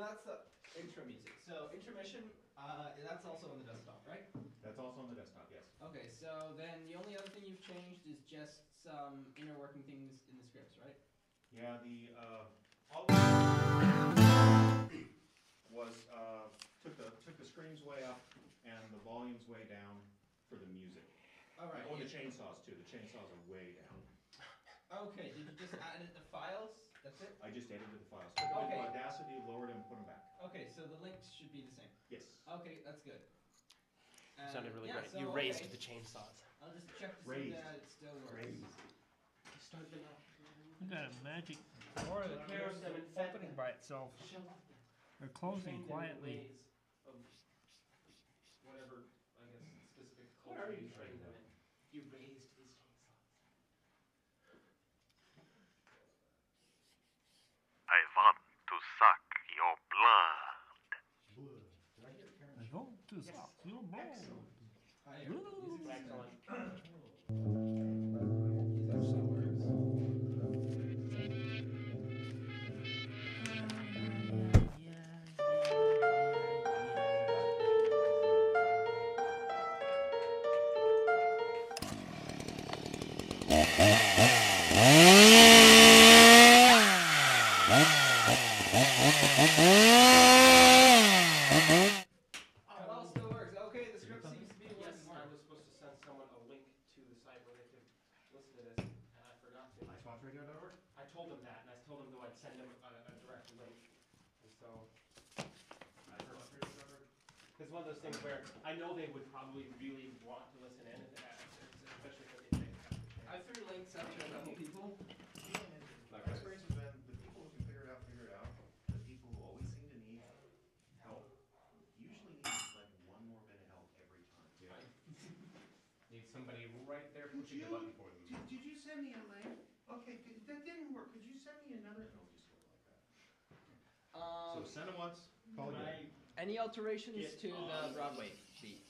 that's the intro music. So intermission, that's also on the desktop, right? That's also on the desktop, yes. Okay, so then the only other thing you've changed is just some inner working things in the scripts, right? Yeah, the all was took the strings way up and the volumes way down for the music. All right. Or the chainsaws too. The chainsaws are way down. Okay. Did you just edit the files? That's it? I just edited the files. Took them into Audacity, lowered them, put them back. Okay, so the links should be the same. Yes. Okay, that's good. Sounded really great. So, you raised the chainsaws. I'll just check to see that it still works. Start them up. You got a magic door that keeps opening by itself. Or closing quietly. Whatever, I guess, specific culture you trained them in. You raised his chainsaws. I want to suck your blood. I want to suck your blood. One of those things where I know they would probably really want to listen in, especially if they think I threw links out to a couple people. My experience has been the people who can figure it out. The people who always seem to need help usually need like one more bit of help every time. Yeah. Need somebody right there pushing the button for them. Did you send me a link? Okay, that didn't work. Could you send me another? No, just go like that. So send them once. Call again. Any alterations to the Broadway beat?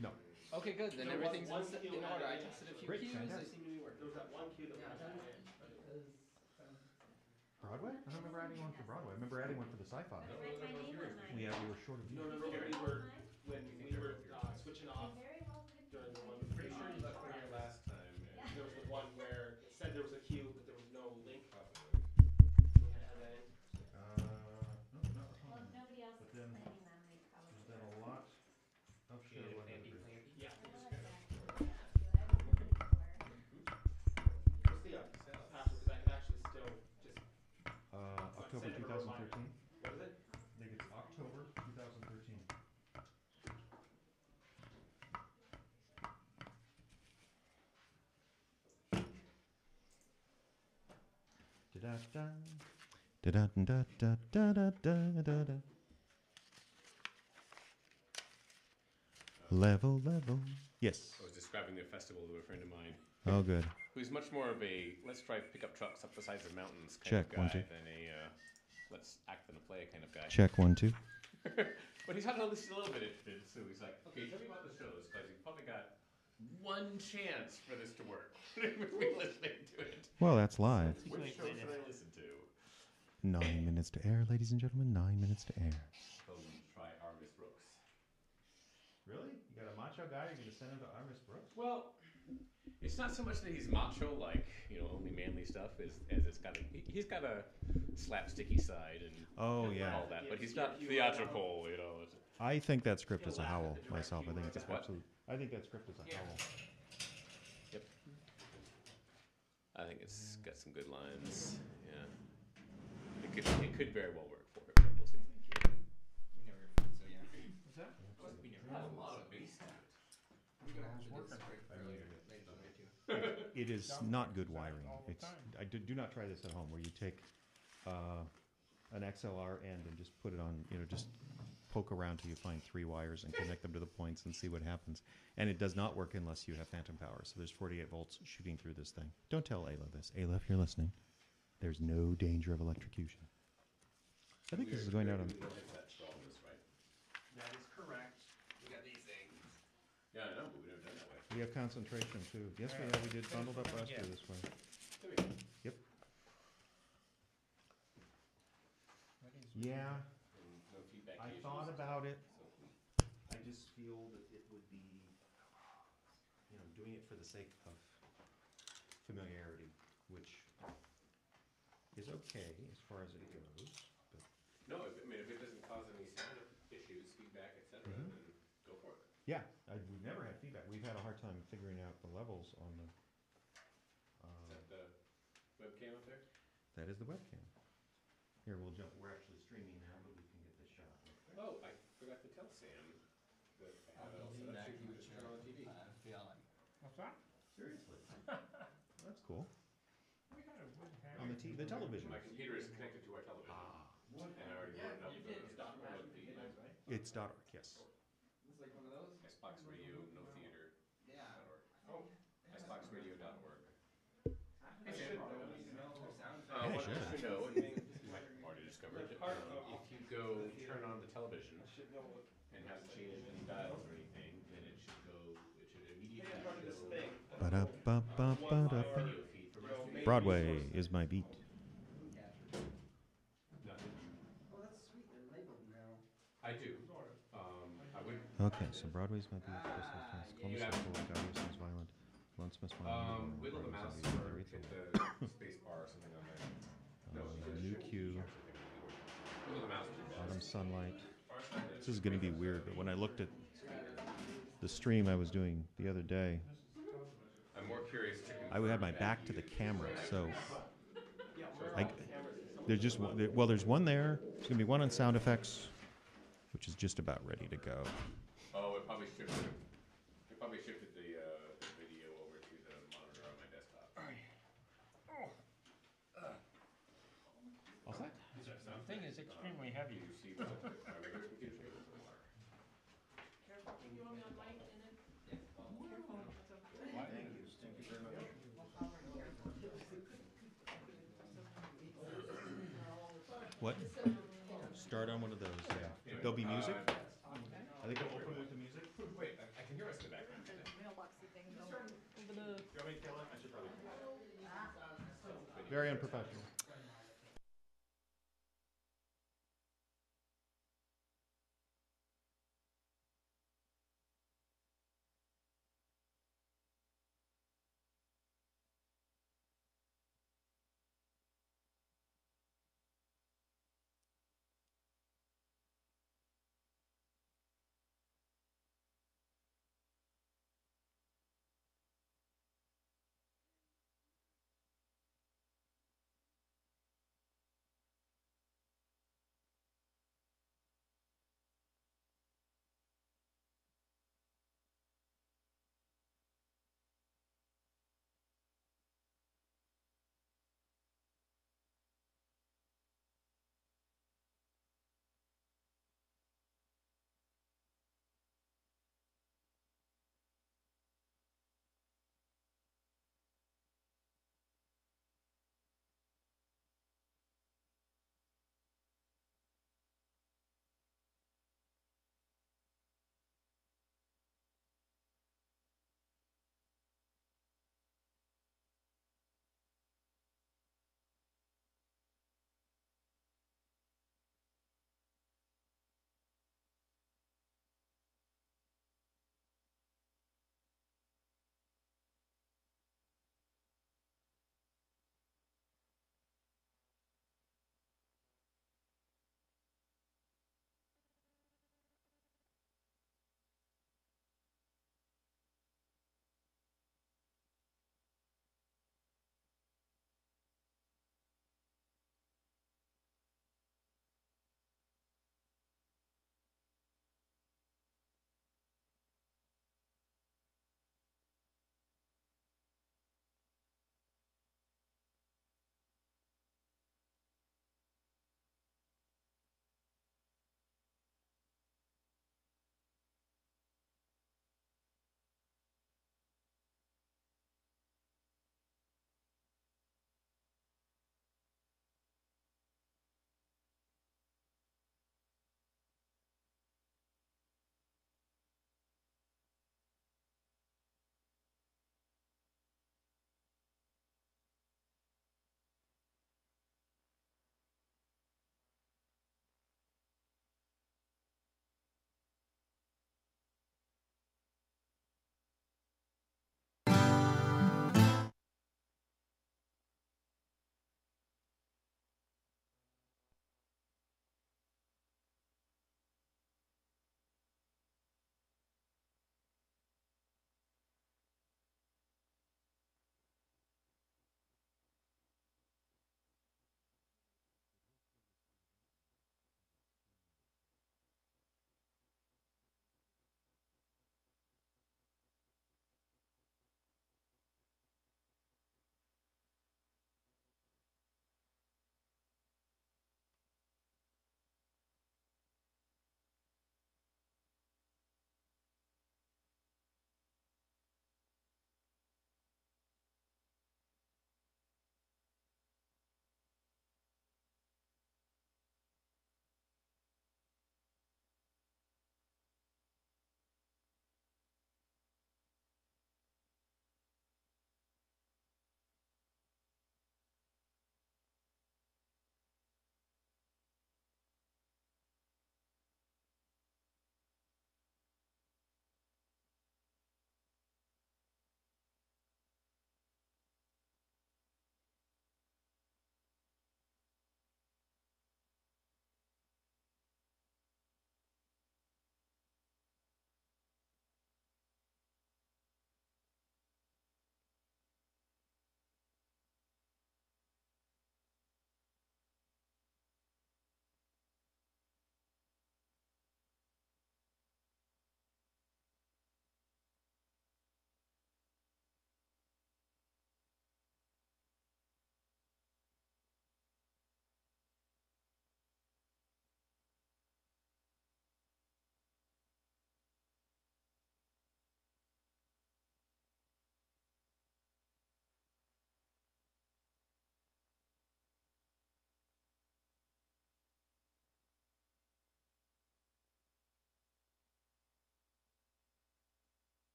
No. Okay, good. Then everything's in order. I tested a few Great, cues. fantastic. They seem to be working. There was that one cue that was Broadway? I don't remember adding one for Broadway. I remember adding one for the sci-fi. We were short of views. No, when we were switching off during the one. Pretty sure you left me here last time. And there was the one where it said there was a cue, but there was no link. We had to add that in. No, not at home. Nobody else is Then claiming them. They probably there's been a lot of show. Yeah. What's the Password? Because I can actually still just. October 2013. What is it? I think it's October 2013. Da-da-da. Da-da-da-da-da-da-da-da. Level. Yes. I was describing the festival to a friend of mine. Oh, good. Who's much more of a let's drive pickup trucks up the sides of mountains kind Check, of guy 1, 2. than a let's act in a play kind of guy. Check 1, 2. But he's had at least a little bit interested, so he's like, okay, tell me about the shows, because he's probably got one chance for this to work. We're listening to it. Well, that's live. Which show should I listen to? 9 minutes to air, ladies and gentlemen. 9 minutes to air. So we try Armis Brooks. Really? You got a macho guy? You're going to send him to Armis Brooks? Well, it's not so much that he's macho, like, only manly stuff, as it's got he's got a slapsticky side and all that, but he's not theatrical, I think that script is a howl myself. I think it's absolute. I think that script is a howl. Yep. I think it's got some good lines. Yeah. It could very well work for it, but we'll see. We never so yeah. What's that? We never had a lot of bass to it. We're gonna have to do this break earlier later on too. It is not good wiring. It's. I do not try this at home, where you take an XLR end and just put it on. Just poke around till you find 3 wires and connect them to the points and see what happens. And it does not work unless you have phantom power. So there's 48 volts shooting through this thing. Don't tell Ayla this. Ayla, if you're listening, there's no danger of electrocution. I think this is going out on. That is correct. We got these things. Yeah, I know, but we've never done that way. We have concentration too. Yes, we did bundled up last year this way. There we go. Yep. Yeah. feel that it would be, doing it for the sake of familiarity, which is okay as far as it goes. But No, if it doesn't cause any sound issues, feedback, etc., then go for it. yeah, we've never had feedback. We've had a hard time figuring out the levels on the. Is that the webcam up there? That is the webcam. Here, we'll jump. We're actually streaming now, but we can get this shot. Oh, I forgot to tell Sam that I have it all set up so you can just turn on the TV. Feeling. What's that? Seriously. That's cool. We had a wood On the television. My computer is connected to our television. And I already loaded up the .org feed. It's .org, yes. It's like one of those? Icebox Radio No Theater. Yeah. .org. Iceboxradio.org. I should know. Yeah, What sure. you should know, and you might have already discovered, if you go turn on the television and haven't changed any dials or anything, then it should immediately show Ba-da-ba-ba-ba-da-ba. video feed from our studio. Broadway is my beat. Nothing. Oh, that's sweet. They're labeled now. I do. I would. Okay, so Broadway's my beat. Columbus Circle, Audio Sounds Violent. Lone Smith's Violent. Wiggle the mouse Broadway's or Everything. hit the space bar or something on there. No, New Q. Wiggle the mouse. Autumn Sunlight. This is going to be weird, but when I looked at the stream I was doing the other day, I'm more curious to. I would have my back to the camera, so there's just one, there's one there. There's going to be one on sound effects, which is just about ready to go. Oh, it probably shifted. It probably shifted the video over to the monitor on my desktop. All set? The thing is extremely heavy. You see what my regular computer screen is like. Careful. You want me on mic in it? Yeah. Careful. Thank you. Thank you very much. What? Start on one of those, yeah. There'll be music? I think we'll open with the music. Wait, I can hear us in the background. Mailboxy thing going. Do you want me to kill it? I should probably. Very unprofessional.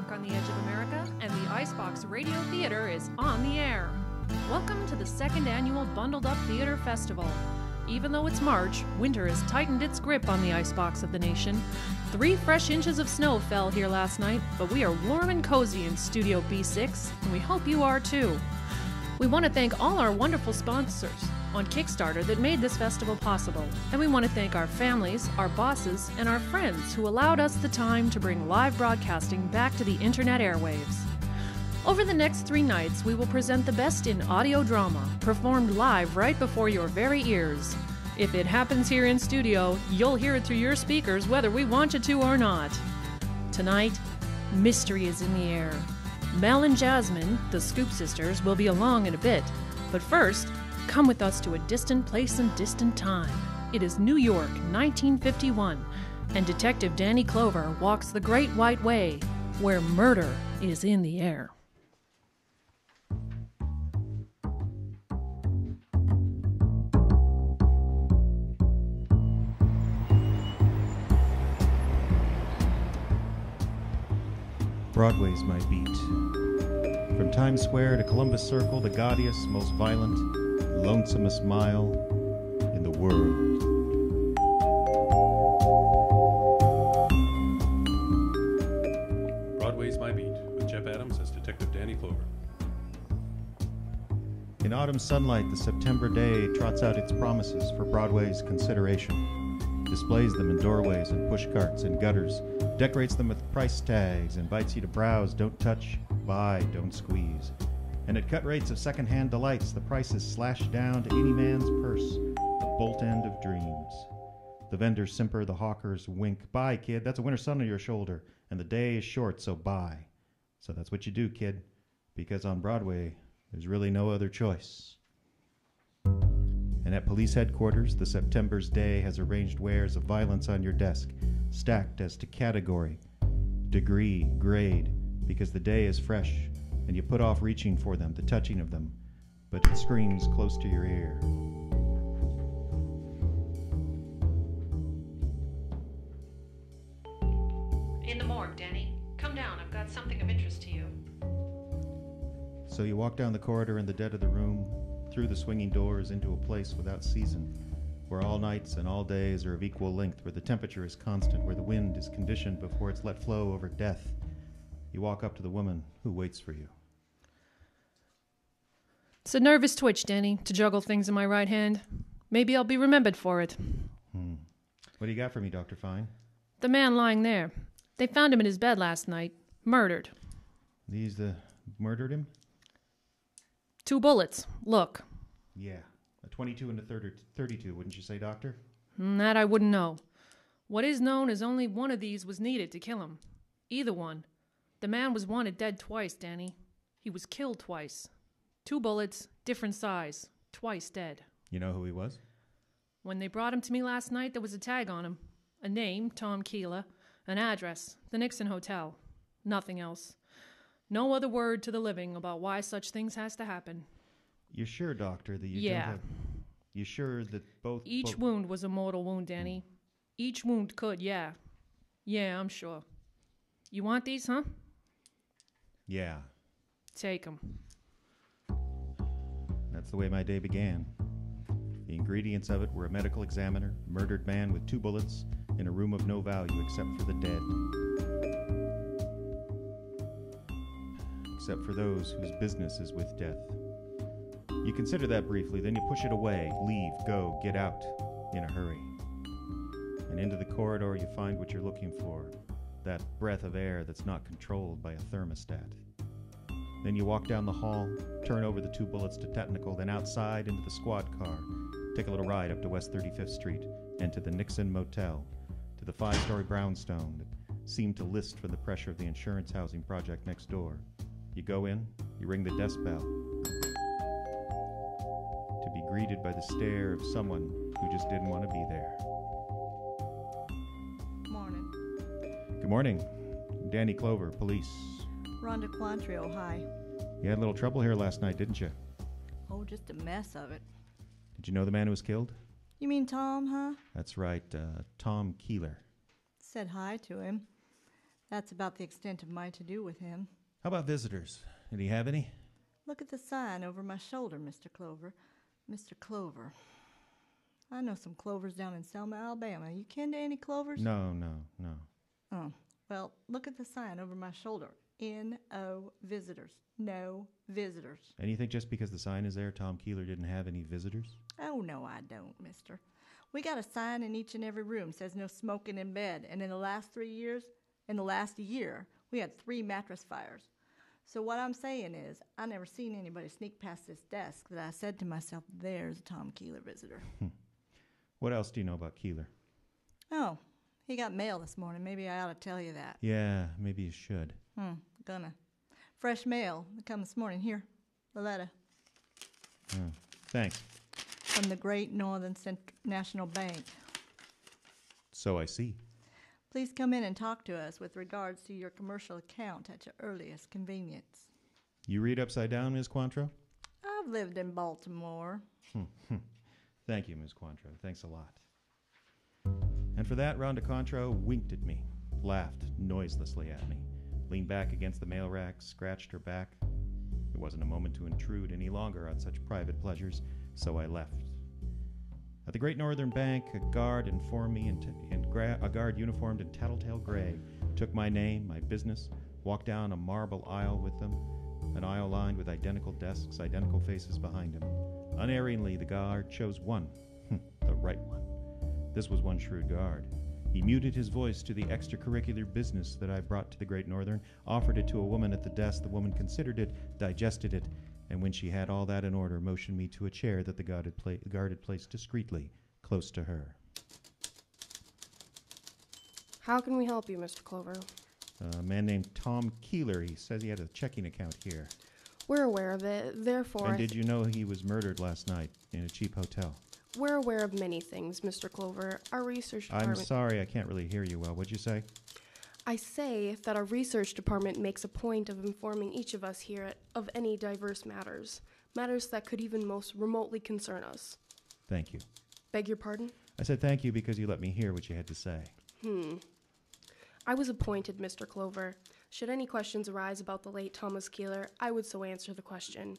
Honk on the Edge of America, and the Icebox Radio Theater is on the air. Welcome to the second annual Bundled Up Theater Festival. Even though it's March, winter has tightened its grip on the icebox of the nation. 3 fresh inches of snow fell here last night, but we are warm and cozy in Studio B6, and we hope you are too. We want to thank all our wonderful sponsors on Kickstarter that made this festival possible, and we want to thank our families, our bosses, and our friends who allowed us the time to bring live broadcasting back to the internet airwaves. Over the next 3 nights, we will present the best in audio drama, performed live right before your very ears. If it happens here in studio, you'll hear it through your speakers whether we want you to or not. Tonight, mystery is in the air. Mel and Jasmine, the Scoop Sisters, will be along in a bit. But first, come with us to a distant place and distant time. It is New York, 1951, and Detective Danny Clover walks the Great White Way, where murder is in the air. Broadway's my beat. From Times Square to Columbus Circle, the gaudiest, most violent, lonesomest mile in the world. Broadway's my beat, with Jeff Adams as Detective Danny Clover. In autumn sunlight, the September day trots out its promises for Broadway's consideration, displays them in doorways and pushcarts and gutters, decorates them with price tags, invites you to browse, don't touch, buy, don't squeeze. And at cut rates of second-hand delights, the prices slash down to any man's purse, the bolt end of dreams. The vendors simper, the hawkers wink, buy, kid, that's a winter sun on your shoulder, and the day is short, so buy. So that's what you do, kid, because on Broadway, there's really no other choice. And at police headquarters, the September's day has arranged wares of violence on your desk, stacked as to category, degree, grade, because the day is fresh, and you put off reaching for them, the touching of them, but it screams close to your ear. In the morgue, Danny. Come down, I've got something of interest to you. So you walk down the corridor in the dead of the room, through the swinging doors into a place without season, where all nights and all days are of equal length, where the temperature is constant, where the wind is conditioned before it's let flow over death. You walk up to the woman who waits for you. It's a nervous twitch, Danny, to juggle things in my right hand. Maybe I'll be remembered for it. What do you got for me, Dr. Fine? The man lying there. They found him in his bed last night, murdered. These murdered him? 2 bullets. Look. Yeah. A 22 and a 32, wouldn't you say, Doctor? That I wouldn't know. What is known is only one of these was needed to kill him. Either one. The man was wanted dead twice, Danny. He was killed twice. 2 bullets, different size. Twice dead. You know who he was? When they brought him to me last night, there was a tag on him. A name, Tom Keeler. An address, the Nixon Hotel. Nothing else. No other word to the living about why such things has to happen. You're sure, Doctor, that you don't have... You sure that both... Each wound was a mortal wound, Danny. Each wound could, yeah. Yeah, I'm sure. You want these, huh? Yeah. Take them. That's the way my day began. The ingredients of it were a medical examiner, a murdered man with 2 bullets, in a room of no value except for the dead. Except for those whose business is with death. You consider that briefly, then you push it away, leave, go, get out, in a hurry. And into the corridor you find what you're looking for, that breath of air that's not controlled by a thermostat. Then you walk down the hall, turn over the 2 bullets to technical, then outside into the squad car, take a little ride up to West 35th Street, and to the Nixon Motel, to the 5-story brownstone that seemed to list for the pressure of the insurance housing project next door. You go in, you ring the desk bell, to be greeted by the stare of someone who just didn't want to be there. Morning. Good morning. Danny Clover, police. Rhonda Quantrill, hi. You had a little trouble here last night, didn't you? Oh, just a mess of it. Did you know the man who was killed? You mean Tom, huh? That's right, Tom Keeler. Said hi to him. That's about the extent of my to-do with him. How about visitors? Did he have any? Look at the sign over my shoulder, Mr. Clover. Mr. Clover. I know some Clovers down in Selma, Alabama. You kin to any Clovers? No. Oh, well, look at the sign over my shoulder. N-O, visitors. No visitors. And you think just because the sign is there, Tom Keeler didn't have any visitors? Oh, no, I don't, mister. We got a sign in each and every room says no smoking in bed. And in the last year, we had 3 mattress fires. So what I'm saying is, I never seen anybody sneak past this desk that I said to myself, there's a Tom Keeler visitor. What else do you know about Keeler? Oh, he got mail this morning. Maybe I ought to tell you that. Yeah, maybe you should. Gonna. Fresh mail that come this morning. Here, the letter. Oh, thanks. From the Great Northern National Bank. So I see. Please come in and talk to us with regards to your commercial account at your earliest convenience. You read upside down, Ms. Quantrill? I've lived in Baltimore. Thank you, Ms. Quantrill. Thanks a lot. And for that, Rhonda Quantrill winked at me, laughed noiselessly at me, leaned back against the mail rack, scratched her back. It wasn't a moment to intrude any longer on such private pleasures, so I left. At the Great Northern Bank, a guard informed me, a guard uniformed in tattletale gray took my name, my business, walked down a marble aisle with them, an aisle lined with identical desks, identical faces behind him. Unerringly, the guard chose one, the right one. This was one shrewd guard. He muted his voice to the extracurricular business that I brought to the Great Northern, offered it to a woman at the desk. The woman considered it, digested it, and when she had all that in order, motioned me to a chair that the guard had placed discreetly close to her. How can we help you, Mr. Clover? A man named Tom Keeler. He says he had a checking account here. We're aware of it, therefore... And did you know he was murdered last night in a cheap hotel? We're aware of many things, Mr. Clover. Our research department... I'm sorry, I can't really hear you well. What'd you say? I say that our research department makes a point of informing each of us here of any diverse matters that could even most remotely concern us. Thank you. Beg your pardon? I said thank you because you let me hear what you had to say. I was appointed, Mr. Clover. Should any questions arise about the late Thomas Keeler, I would so answer the question.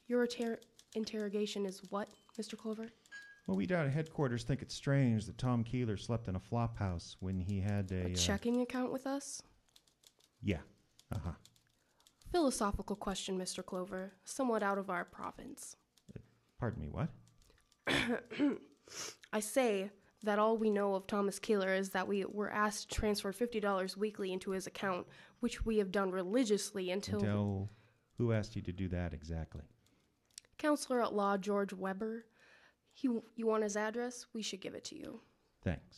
Your interrogation is what, Mr. Clover? Well, we down at headquarters think it's strange that Tom Keeler slept in a flop house when he had a checking account with us? Yeah. Philosophical question, Mr. Clover. Somewhat out of our province. Pardon me, what? I say that all we know of Thomas Keeler is that we were asked to transfer $50 weekly into his account, which we have done religiously until... Who asked you to do that exactly? Counselor at Law George Weber. You want his address? We should give it to you. Thanks.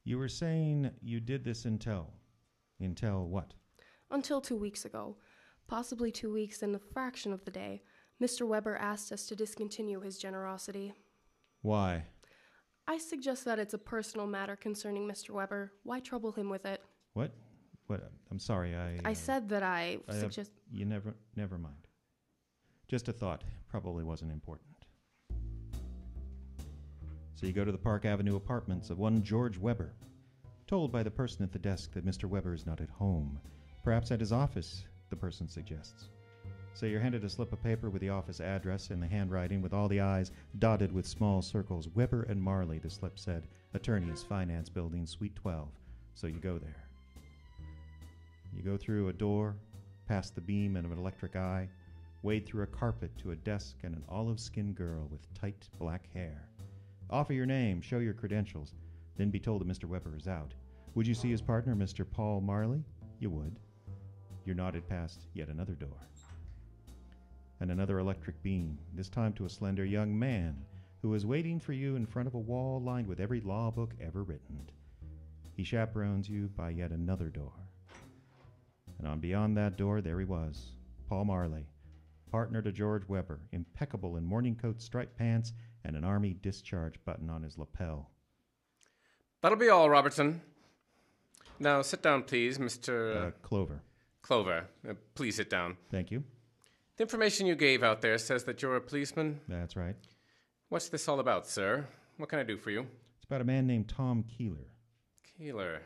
You were saying you did this until what? Until 2 weeks ago. Possibly 2 weeks and a fraction of the day. Mr. Weber asked us to discontinue his generosity. Why? I suggest that it's a personal matter concerning Mr. Weber. Why trouble him with it? What? I'm sorry, I said that I suggest... You never mind. Just a thought. Probably wasn't important. So you go to the Park Avenue apartments of one George Weber, told by the person at the desk that Mr. Weber is not at home. Perhaps at his office, the person suggests. So you're handed a slip of paper with the office address and the handwriting with all the I's dotted with small circles. Weber and Marley, the slip said. Attorneys, Finance Building, Suite 12. So you go there. You go through a door, past the beam of an electric eye, wade through a carpet to a desk and an olive-skinned girl with tight black hair. Offer your name, show your credentials, then be told that Mr. Weber is out. Would you see his partner, Mr. Paul Marley? You would. You're nodded past yet another door. And another electric beam, this time to a slender young man who is waiting for you in front of a wall lined with every law book ever written. He chaperones you by yet another door. And on beyond that door, there he was, Paul Marley, partner to George Weber, impeccable in morning coat, striped pants, and an army discharge button on his lapel. That'll be all, Robertson. Now, sit down, please, Mr. Clover. Clover. Please sit down. Thank you. The information you gave out there says that you're a policeman. That's right. What's this all about, sir? What can I do for you? It's about a man named Tom Keeler. Keeler.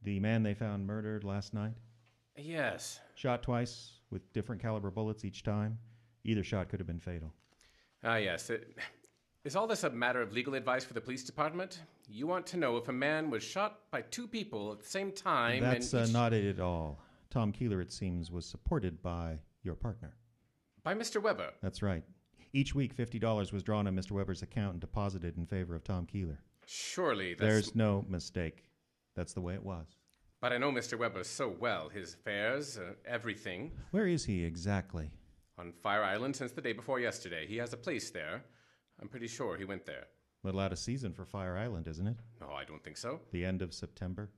The man they found murdered last night? Yes. Shot twice with different caliber bullets each time. Either shot could have been fatal. Yes. Is all this a matter of legal advice for the police department? You want to know if a man was shot by two people at the same time. That's not it at all. Tom Keeler, it seems, was supported by your partner. By Mr. Weber? That's right. Each week, $50 was drawn on Mr. Weber's account and deposited in favor of Tom Keeler. Surely that's... There's no mistake. That's the way it was. But I know Mr. Weber so well. His affairs, everything. Where is he exactly? On Fire Island since the day before yesterday. He has a place there. I'm pretty sure he went there. A little out of season for Fire Island, isn't it? No, I don't think so. The end of September?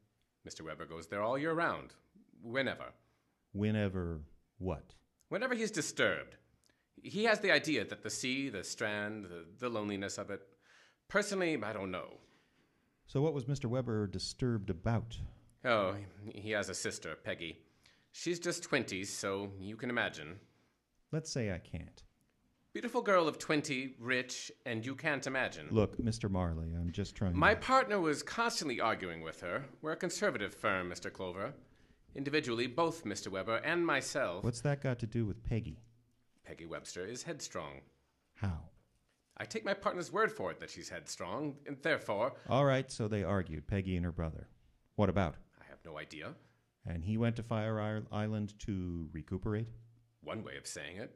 Mr. Weber goes there all year round. Whenever. Whenever what? Whenever he's disturbed. He has the idea that the sea, the strand, the loneliness of it. Personally, I don't know. So what was Mr. Weber disturbed about? Oh, he has a sister, Peggy. She's just 20s, so you can imagine. Let's say I can't. Beautiful girl of 20, rich, and you can't imagine. Look, Mr. Marley, I'm just trying My partner was constantly arguing with her. We're a conservative firm, Mr. Clover. Individually, both Mr. Weber and myself... What's that got to do with Peggy? Peggy Webster is headstrong. How? I take my partner's word for it that she's headstrong, and therefore... All right, so they argued, Peggy and her brother. What about? I have no idea. And he went to Fire Island to recuperate? One way of saying it.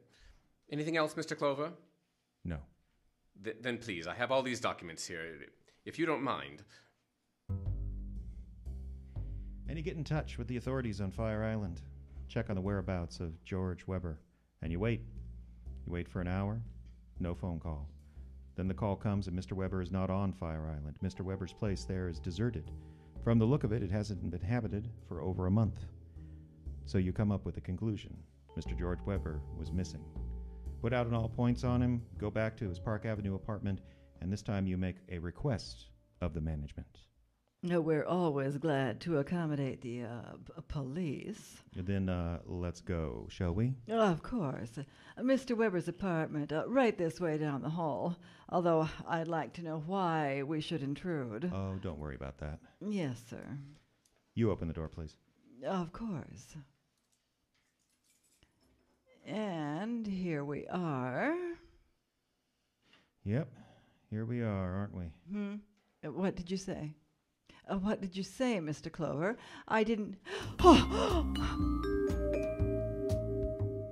Anything else, Mr. Clover? No. Then please, I have all these documents here, if you don't mind. And you get in touch with the authorities on Fire Island. Check on the whereabouts of George Weber. And you wait. You wait for an hour. No phone call. Then the call comes and Mr. Weber is not on Fire Island. Mr. Weber's place there is deserted. From the look of it, it hasn't been inhabited for over a month. So you come up with a conclusion. Mr. George Weber was missing. Put out an all points on him, go back to his Park Avenue apartment, and this time you make a request of the management. No, we're always glad to accommodate the police. Then let's go, shall we? Of course. Mr. Weber's apartment, right this way down the hall. Although I'd like to know why we should intrude. Oh, don't worry about that. Yes, sir. You open the door, please. Of course. And here we are. Yep, here we are, aren't we? What did you say? What did you say, Mr. Clover? I didn't...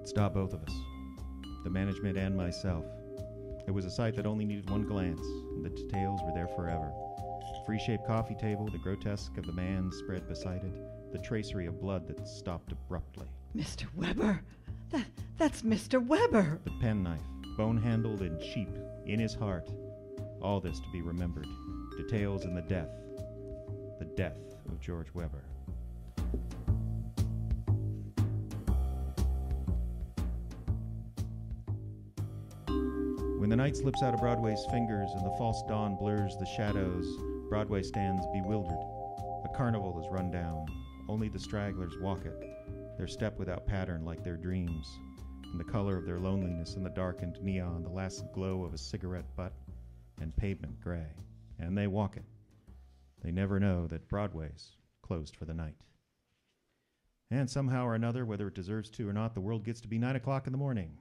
Stop both of us. The management and myself. It was a sight that only needed one glance, and the details were there forever. Free-shaped coffee table, the grotesque of the man spread beside it, the tracery of blood that stopped abruptly. Mr. Weber! That's Mr. Weber! The penknife, bone-handled and cheap, in his heart. All this to be remembered. Details in the death of George Weber. When the night slips out of Broadway's fingers and the false dawn blurs the shadows, Broadway stands bewildered. A carnival is run down. Only the stragglers walk it, their step without pattern like their dreams, and the color of their loneliness in the darkened neon, the last glow of a cigarette butt, and pavement gray. And they walk it. They never know that Broadway's closed for the night. And somehow or another, whether it deserves to or not, the world gets to be 9 o'clock in the morning.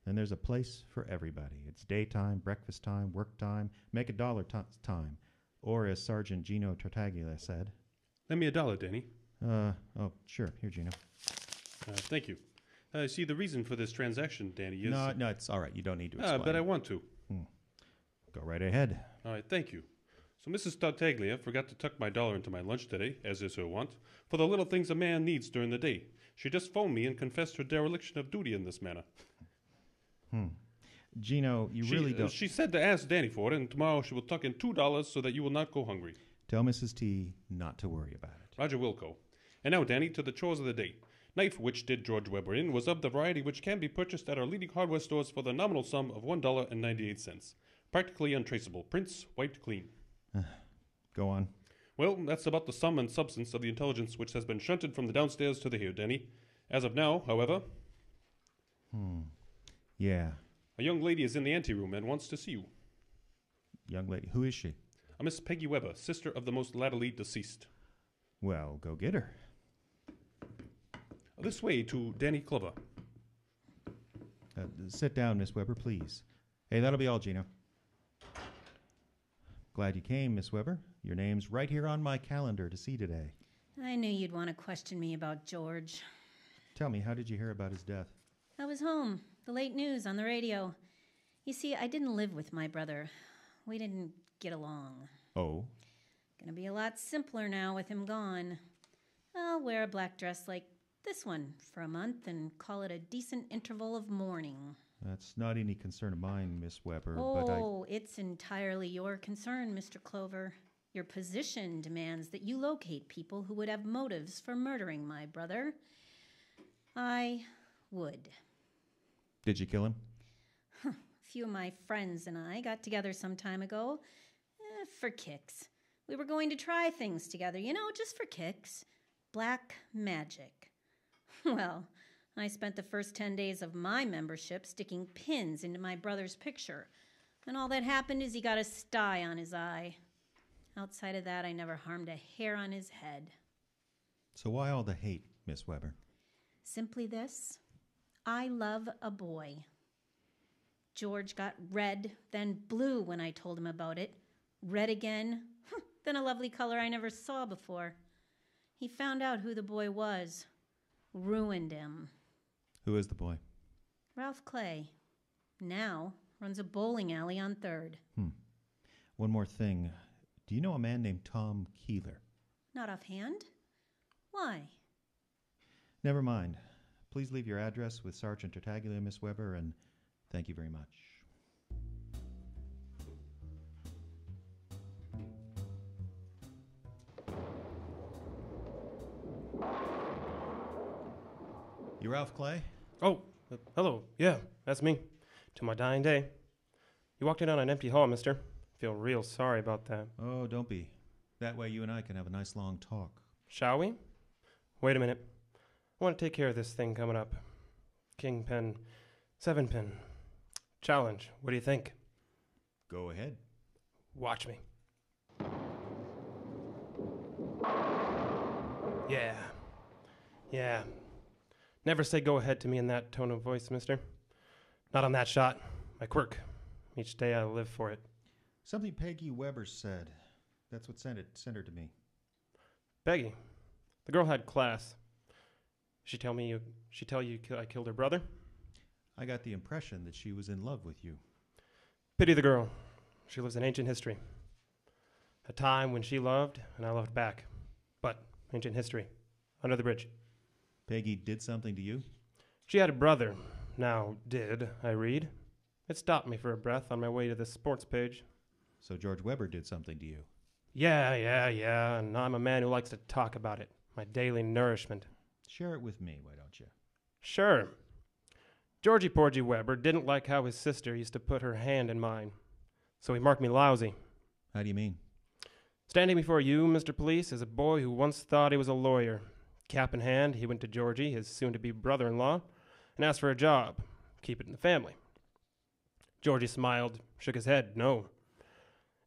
Then there's a place for everybody. It's daytime, breakfast time, work time, make $1 time. Or as Sergeant Gino Tartaglia said... Lend me $1, Danny. Oh, sure. Here, Gino. Thank you. See, the reason for this transaction, Danny, is... No, it's all right. You don't need to explain. But I want to. Go right ahead. All right, thank you. So Mrs. Tartaglia forgot to tuck my $1 into my lunch today, as is her wont, for the little things a man needs during the day. She just phoned me and confessed her dereliction of duty in this manner. Gino, she really don't... She said to ask Danny for it, and tomorrow she will tuck in $2 so that you will not go hungry. Tell Mrs. T not to worry about it. Roger Wilco. And now, Danny, to the chores of the day. Knife which did George Weber in was of the variety which can be purchased at our leading hardware stores for the nominal sum of $1.98. Practically untraceable. Prints wiped clean. Go on. Well, that's about the sum and substance of the intelligence which has been shunted from the downstairs to the here, Danny. As of now, however... Yeah. A young lady is in the anteroom and wants to see you. Young lady? Who is she? A Miss Peggy Weber, sister of the most latterly deceased. Well, go get her. This way to Danny Clover. Sit down, Miss Weber, please. Hey, that'll be all, Gino. Glad you came, Miss Weber. Your name's right here on my calendar to see today. I knew you'd want to question me about George. Tell me, how did you hear about his death? I was home. The late news on the radio. You see, I didn't live with my brother. We didn't get along. Oh? Gonna be a lot simpler now with him gone. I'll wear a black dress like this one for a month and call it a decent interval of mourning. That's not any concern of mine, Miss Weber, Oh, it's entirely your concern, Mr. Clover. Your position demands that you locate people who would have motives for murdering my brother. I would. Did you kill him? A few of my friends and I got together some time ago. For kicks. We were going to try things together, just for kicks. Black magic. Well, I spent the first 10 days of my membership sticking pins into my brother's picture. And all that happened is he got a sty on his eye. Outside of that, I never harmed a hair on his head. So why all the hate, Miss Weber? Simply this. I love a boy. George got red, then blue when I told him about it. Red again, then a lovely color I never saw before. He found out who the boy was. Ruined him. Who is the boy? Ralph Clay. Now runs a bowling alley on 3rd. One more thing. Do you know a man named Tom Keeler? Not offhand. Why? Never mind. Please leave your address with Sergeant Tartaglia, Miss Weber, and thank you very much. You Ralph Clay? Oh, hello. Yeah, that's me. To my dying day. You walked in on an empty hall, mister. Feel real sorry about that. Oh, don't be. That way you and I can have a nice long talk. Shall we? Wait a minute. I want to take care of this thing coming up. Kingpin, 7-pin. Challenge. What do you think? Go ahead. Watch me. Yeah. Never say go ahead to me in that tone of voice, mister. Not on that shot. My quirk. Each day I live for it. Something Peggy Weber said. That's what sent her to me. Peggy. The girl had class. She tell you I killed her brother? I got the impression that she was in love with you. Pity the girl. She lives in ancient history. A time when she loved and I loved back. But ancient history. Under the bridge. Peggy did something to you? She had a brother. Now, I read. It stopped me for a breath on my way to the sports page. So George Weber did something to you? Yeah, and I'm a man who likes to talk about it. My daily nourishment. Share it with me, why don't you? Sure. Georgie Porgy Weber didn't like how his sister used to put her hand in mine. So he marked me lousy. How do you mean? Standing before you, Mr. Police, is a boy who once thought he was a lawyer. Cap in hand, he went to Georgie, his soon-to-be brother-in-law, and asked for a job. Keep it in the family. Georgie smiled, shook his head, no.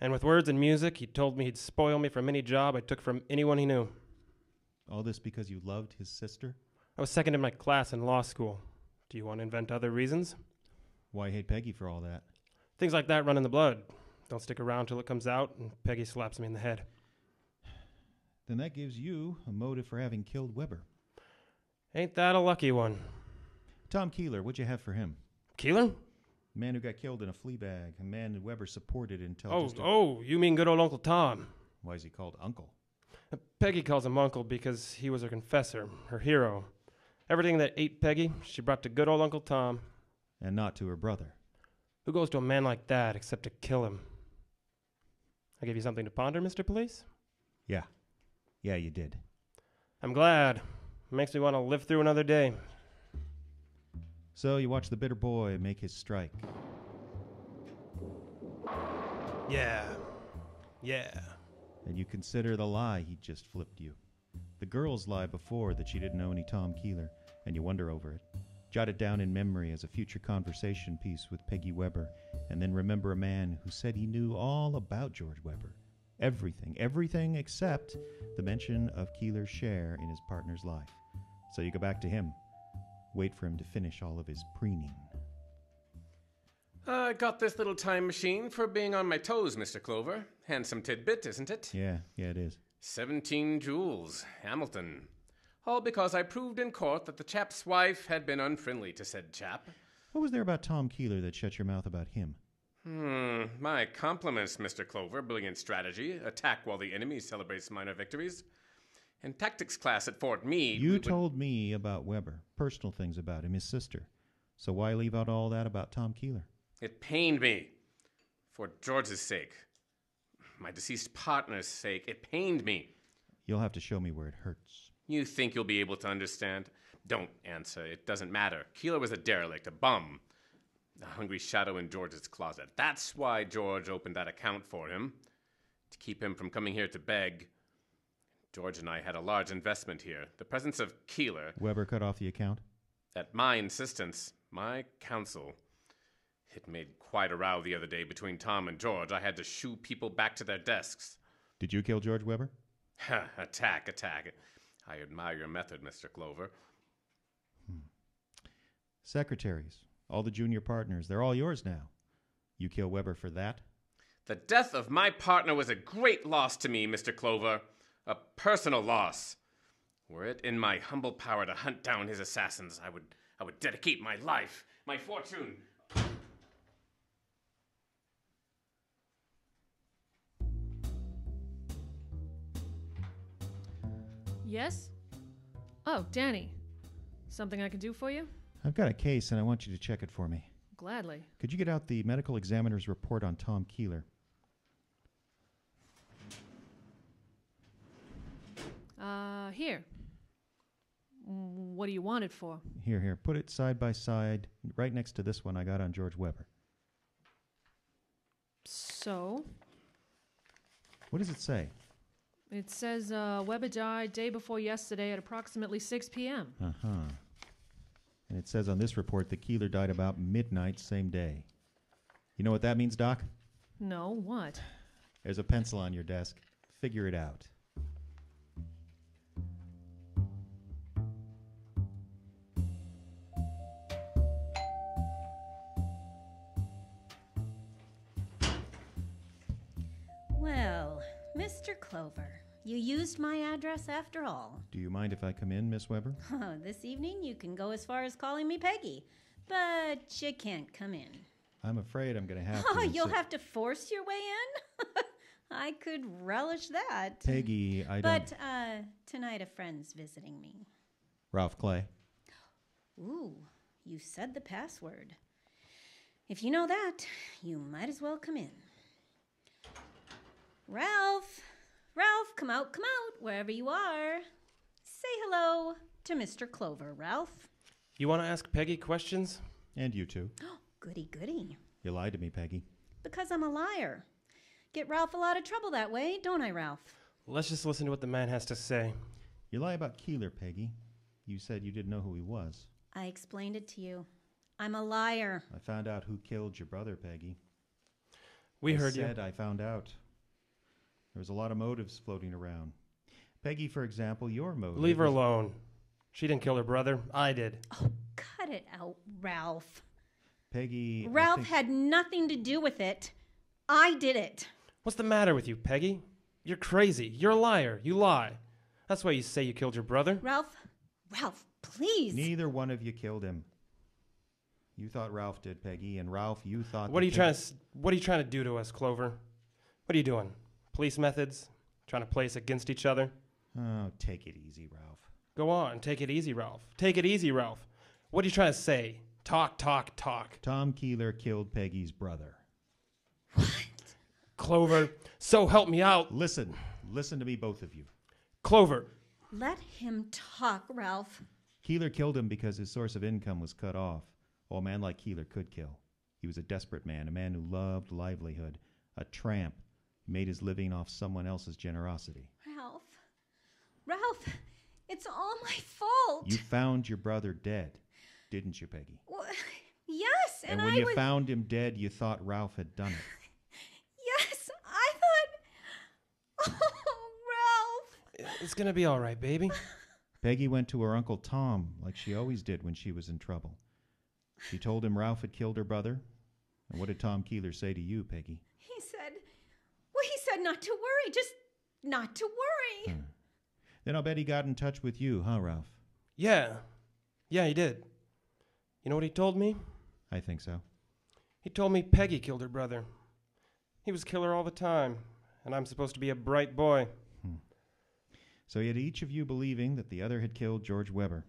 And with words and music, he told me he'd spoil me from any job I took from anyone he knew. All this because you loved his sister? I was second in my class in law school. Do you want to invent other reasons? Why hate Peggy for all that? Things like that run in the blood. Don't stick around till it comes out, and Peggy slaps me in the head. Then that gives you a motive for having killed Weber. Ain't that a lucky one? Tom Keeler, what'd you have for him? Keeler? A man who got killed in a flea bag. A man that Weber supported until you mean good old Uncle Tom. Why is he called Uncle? Peggy calls him Uncle because he was her confessor, her hero. Everything that ate Peggy, she brought to good old Uncle Tom. And not to her brother. Who goes to a man like that except to kill him? I give you something to ponder, Mr. Police? Yeah, you did. I'm glad. It makes me want to live through another day. So you watch the bitter boy make his strike. Yeah. And you consider the lie he just flipped you. The girl's lie before that she didn't know any Tom Keeler, and you wonder over it. Jot it down in memory as a future conversation piece with Peggy Weber, and then remember a man who said he knew all about George Weber, Everything except the mention of Keeler's share in his partner's life. So you go back to him. Wait for him to finish all of his preening. I got this little time machine for being on my toes, Mr. Clover. Handsome tidbit, isn't it? Yeah, it is. 17 joules, Hamilton. All because I proved in court that the chap's wife had been unfriendly to said chap. What was there about Tom Keeler that shut your mouth about him? My compliments, Mr. Clover. Brilliant strategy. Attack while the enemy celebrates minor victories. In tactics class at Fort Meade... You told me about Weber. Personal things about him, his sister. So why leave out all that about Tom Keeler? It pained me. For George's sake. My deceased partner's sake. It pained me. You'll have to show me where it hurts. You think you'll be able to understand? Don't answer. It doesn't matter. Keeler was a derelict, a bum. A hungry shadow in George's closet. That's why George opened that account for him. To keep him from coming here to beg. George and I had a large investment here. The presence of Keeler... Weber cut off the account? At my insistence, my counsel... It made quite a row the other day between Tom and George. I had to shoo people back to their desks. Did you kill George Weber? Attack. I admire your method, Mr. Clover. Secretaries, all the junior partners, they're all yours now. You kill Weber for that? The death of my partner was a great loss to me, Mr. Clover. A personal loss. Were it in my humble power to hunt down his assassins, I would dedicate my life, my fortune... Yes? Oh, Danny. Something I can do for you? I've got a case and I want you to check it for me. Gladly. Could you get out the medical examiner's report on Tom Keeler? Here. What do you want it for? Here. Put it side by side, right next to this one I got on George Weber. So? What does it say? It says Weber died day before yesterday at approximately 6 p.m. Uh-huh. And it says on this report that Keeler died about midnight same day. You know what that means, Doc? No, what? There's a pencil on your desk. Figure it out. Well, Mr. Clover, you used my address after all. Do you mind if I come in, Miss Weber? Oh, this evening you can go as far as calling me Peggy, but you can't come in. I'm afraid I'm going to have Oh, to... you'll have to force your way in? I could relish that. Peggy, I don't... But, tonight a friend's visiting me. Ralph Clay. Ooh, you said the password. If you know that, you might as well come in. Ralph, come out, wherever you are. Say hello to Mr. Clover, Ralph. You want to ask Peggy questions? And you too. Goody. You lied to me, Peggy. Because I'm a liar. Get Ralph a lot of trouble that way, don't I, Ralph? Let's just listen to what the man has to say. You lie about Keeler, Peggy. You said you didn't know who he was. I explained it to you. I'm a liar. I found out who killed your brother, Peggy. We heard you. I found out. There was a lot of motives floating around. Peggy, for example, your motive... Leave her alone. She didn't kill her brother. I did. Oh, cut it out, Ralph. Peggy... Ralph had nothing to do with it. I did it. What's the matter with you, Peggy? You're crazy. You're a liar. You lie. That's why you say you killed your brother. Ralph, please. Neither one of you killed him. You thought Ralph did, Peggy, and Ralph, you thought... What are you trying to do to us, Clover? What are you doing? Police methods? Trying to play us against each other? Oh, take it easy, Ralph. Go on, take it easy, Ralph. Take it easy, Ralph. What are you trying to say? Talk. Tom Keeler killed Peggy's brother. What? Clover, so help me out. Listen to me, both of you. Clover. Let him talk, Ralph. Keeler killed him because his source of income was cut off. Oh, a man like Keeler could kill. He was a desperate man, a man who loved livelihood, a tramp. He made his living off someone else's generosity. Ralph, it's all my fault. You found your brother dead, didn't you, Peggy? Well, yes, and when you found him dead, you thought Ralph had done it. Yes, I thought... It's gonna be all right, baby. Peggy went to her Uncle Tom like she always did when she was in trouble. She told him Ralph had killed her brother. And what did Tom Keeler say to you, Peggy? He said not to worry, just not to worry. Then I'll bet he got in touch with you, huh, Ralph? Yeah, he did. You know what he told me? I think so. He told me Peggy killed her brother. He was killer all the time, and I'm supposed to be a bright boy. So you had each of you believing that the other had killed George Weber.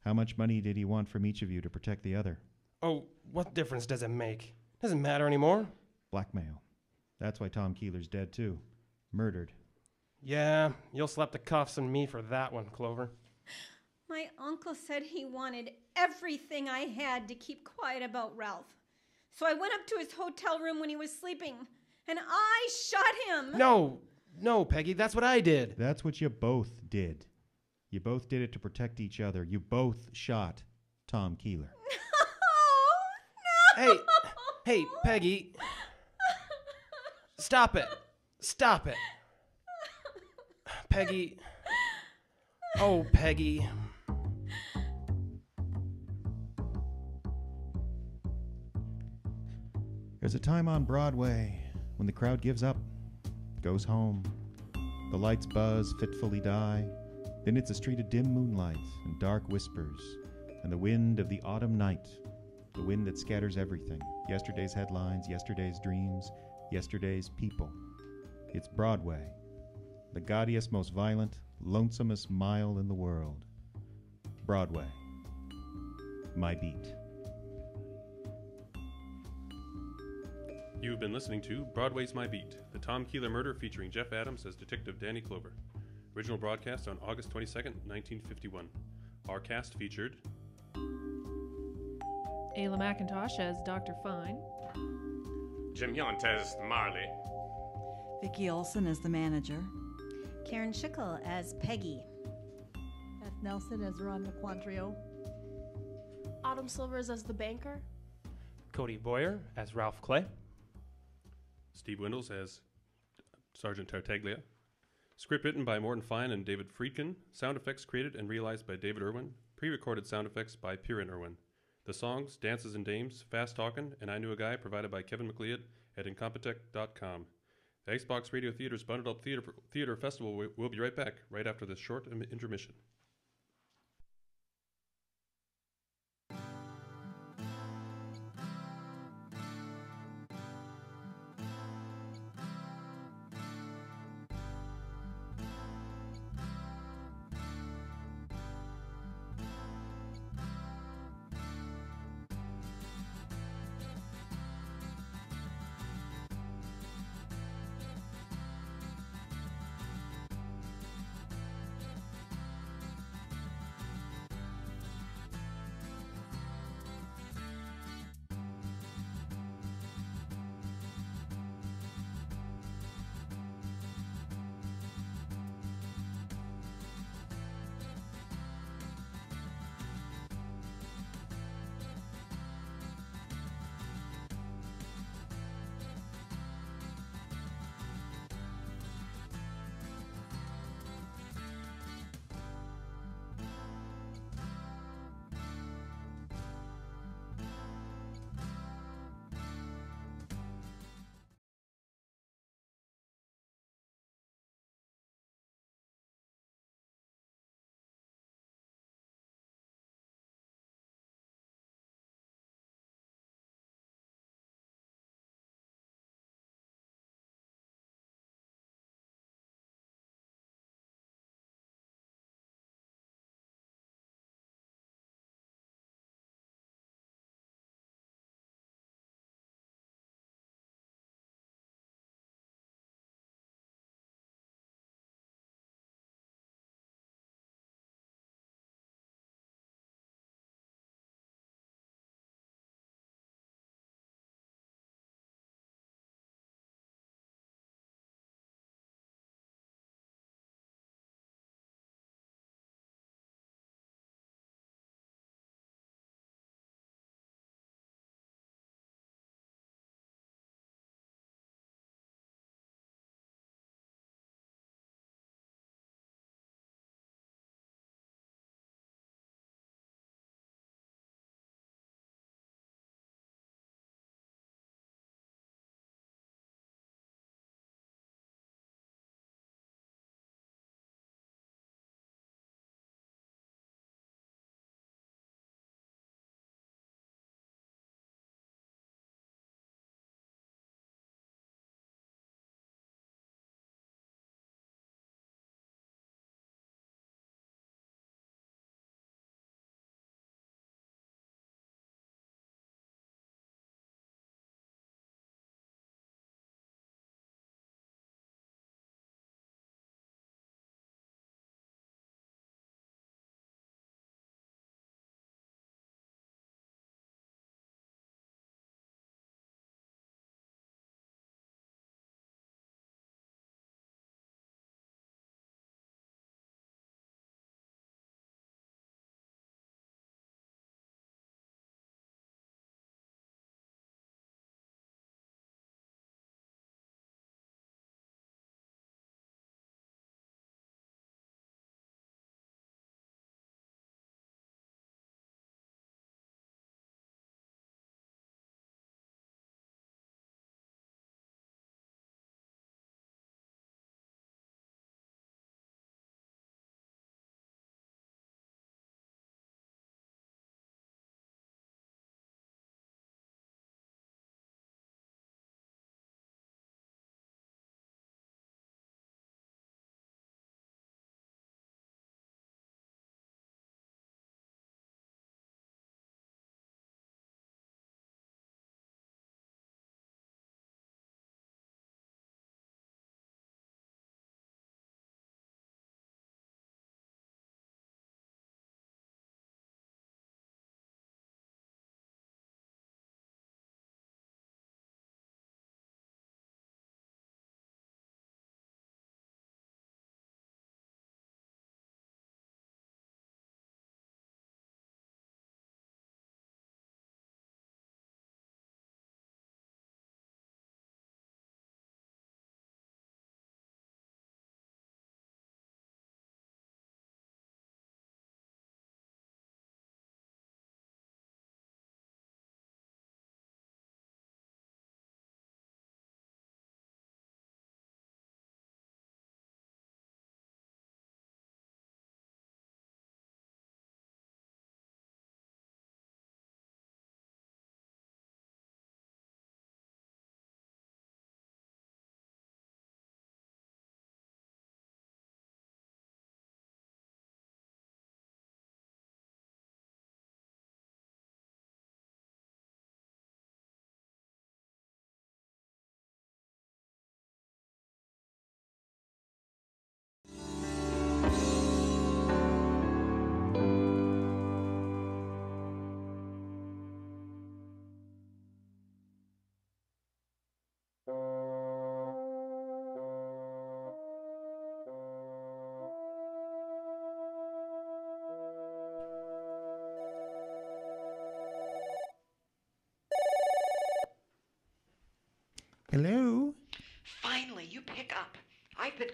How much money did he want from each of you to protect the other? Oh, what difference does it make? Doesn't matter anymore. Blackmail. That's why Tom Keeler's dead, too. Murdered. Yeah, you'll slap the cuffs on me for that one, Clover. My uncle said he wanted everything I had to keep quiet about Ralph. So I went up to his hotel room when he was sleeping, and I shot him. No, Peggy, that's what I did. That's what you both did. You both did it to protect each other. You both shot Tom Keeler. No. Hey, Peggy. Stop it. Peggy. Oh, Peggy. There's a time on Broadway when the crowd gives up, goes home. The lights buzz, fitfully die. Then it's a street of dim moonlight and dark whispers, and the wind of the autumn night, the wind that scatters everything. Yesterday's headlines, yesterday's dreams, yesterday's people. It's Broadway, the gaudiest, most violent, lonesomest mile in the world. Broadway, my beat. You've been listening to Broadway's My Beat, the Tom Keeler murder featuring Jeff Adams as Detective Danny Clover. Original broadcast on August 22nd, 1951. Our cast featured Ayla McIntosh as Dr. Fine. Jim Yunt as Marley. Vicki Olsen as the manager. Karen Schickel as Peggy. Beth Nelson as Ron McQuantrio. Autumn Silvers as the banker. Cody Boyer as Ralph Clay. Steve Windles as Sergeant Tartaglia. Script written by Morton Fine and David Friedkin. Sound effects created and realized by David Irwin. Pre-recorded sound effects by Piran Irwin. The songs, Dances and Dames, Fast Talkin', and I Knew a Guy provided by Kevin McLeod at Incompetech.com. The Icebox Radio Theater's Bundled Up Theater Festival will be right back, right after this short intermission.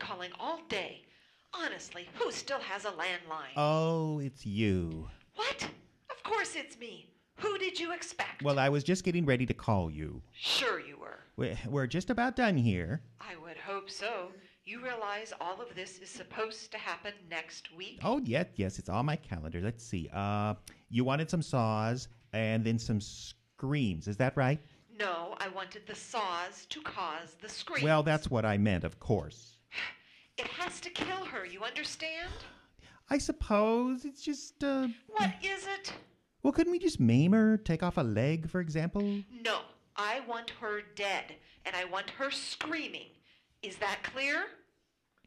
calling all day. Honestly, who still has a landline? Oh, it's you. What? Of course it's me. Who did you expect? Well, I was just getting ready to call you. Sure you were. We're just about done here. I would hope so. You realize all of this is supposed to happen next week? Oh, yes, it's on my calendar. Let's see. You wanted some saws and then some screams. Is that right? No, I wanted the saws to cause the screams. Well, that's what I meant, of course. It has to kill her, you understand? I suppose it's just, What is it? Well, couldn't we just maim her? Take off a leg, for example? No, I want her dead, and I want her screaming. Is that clear?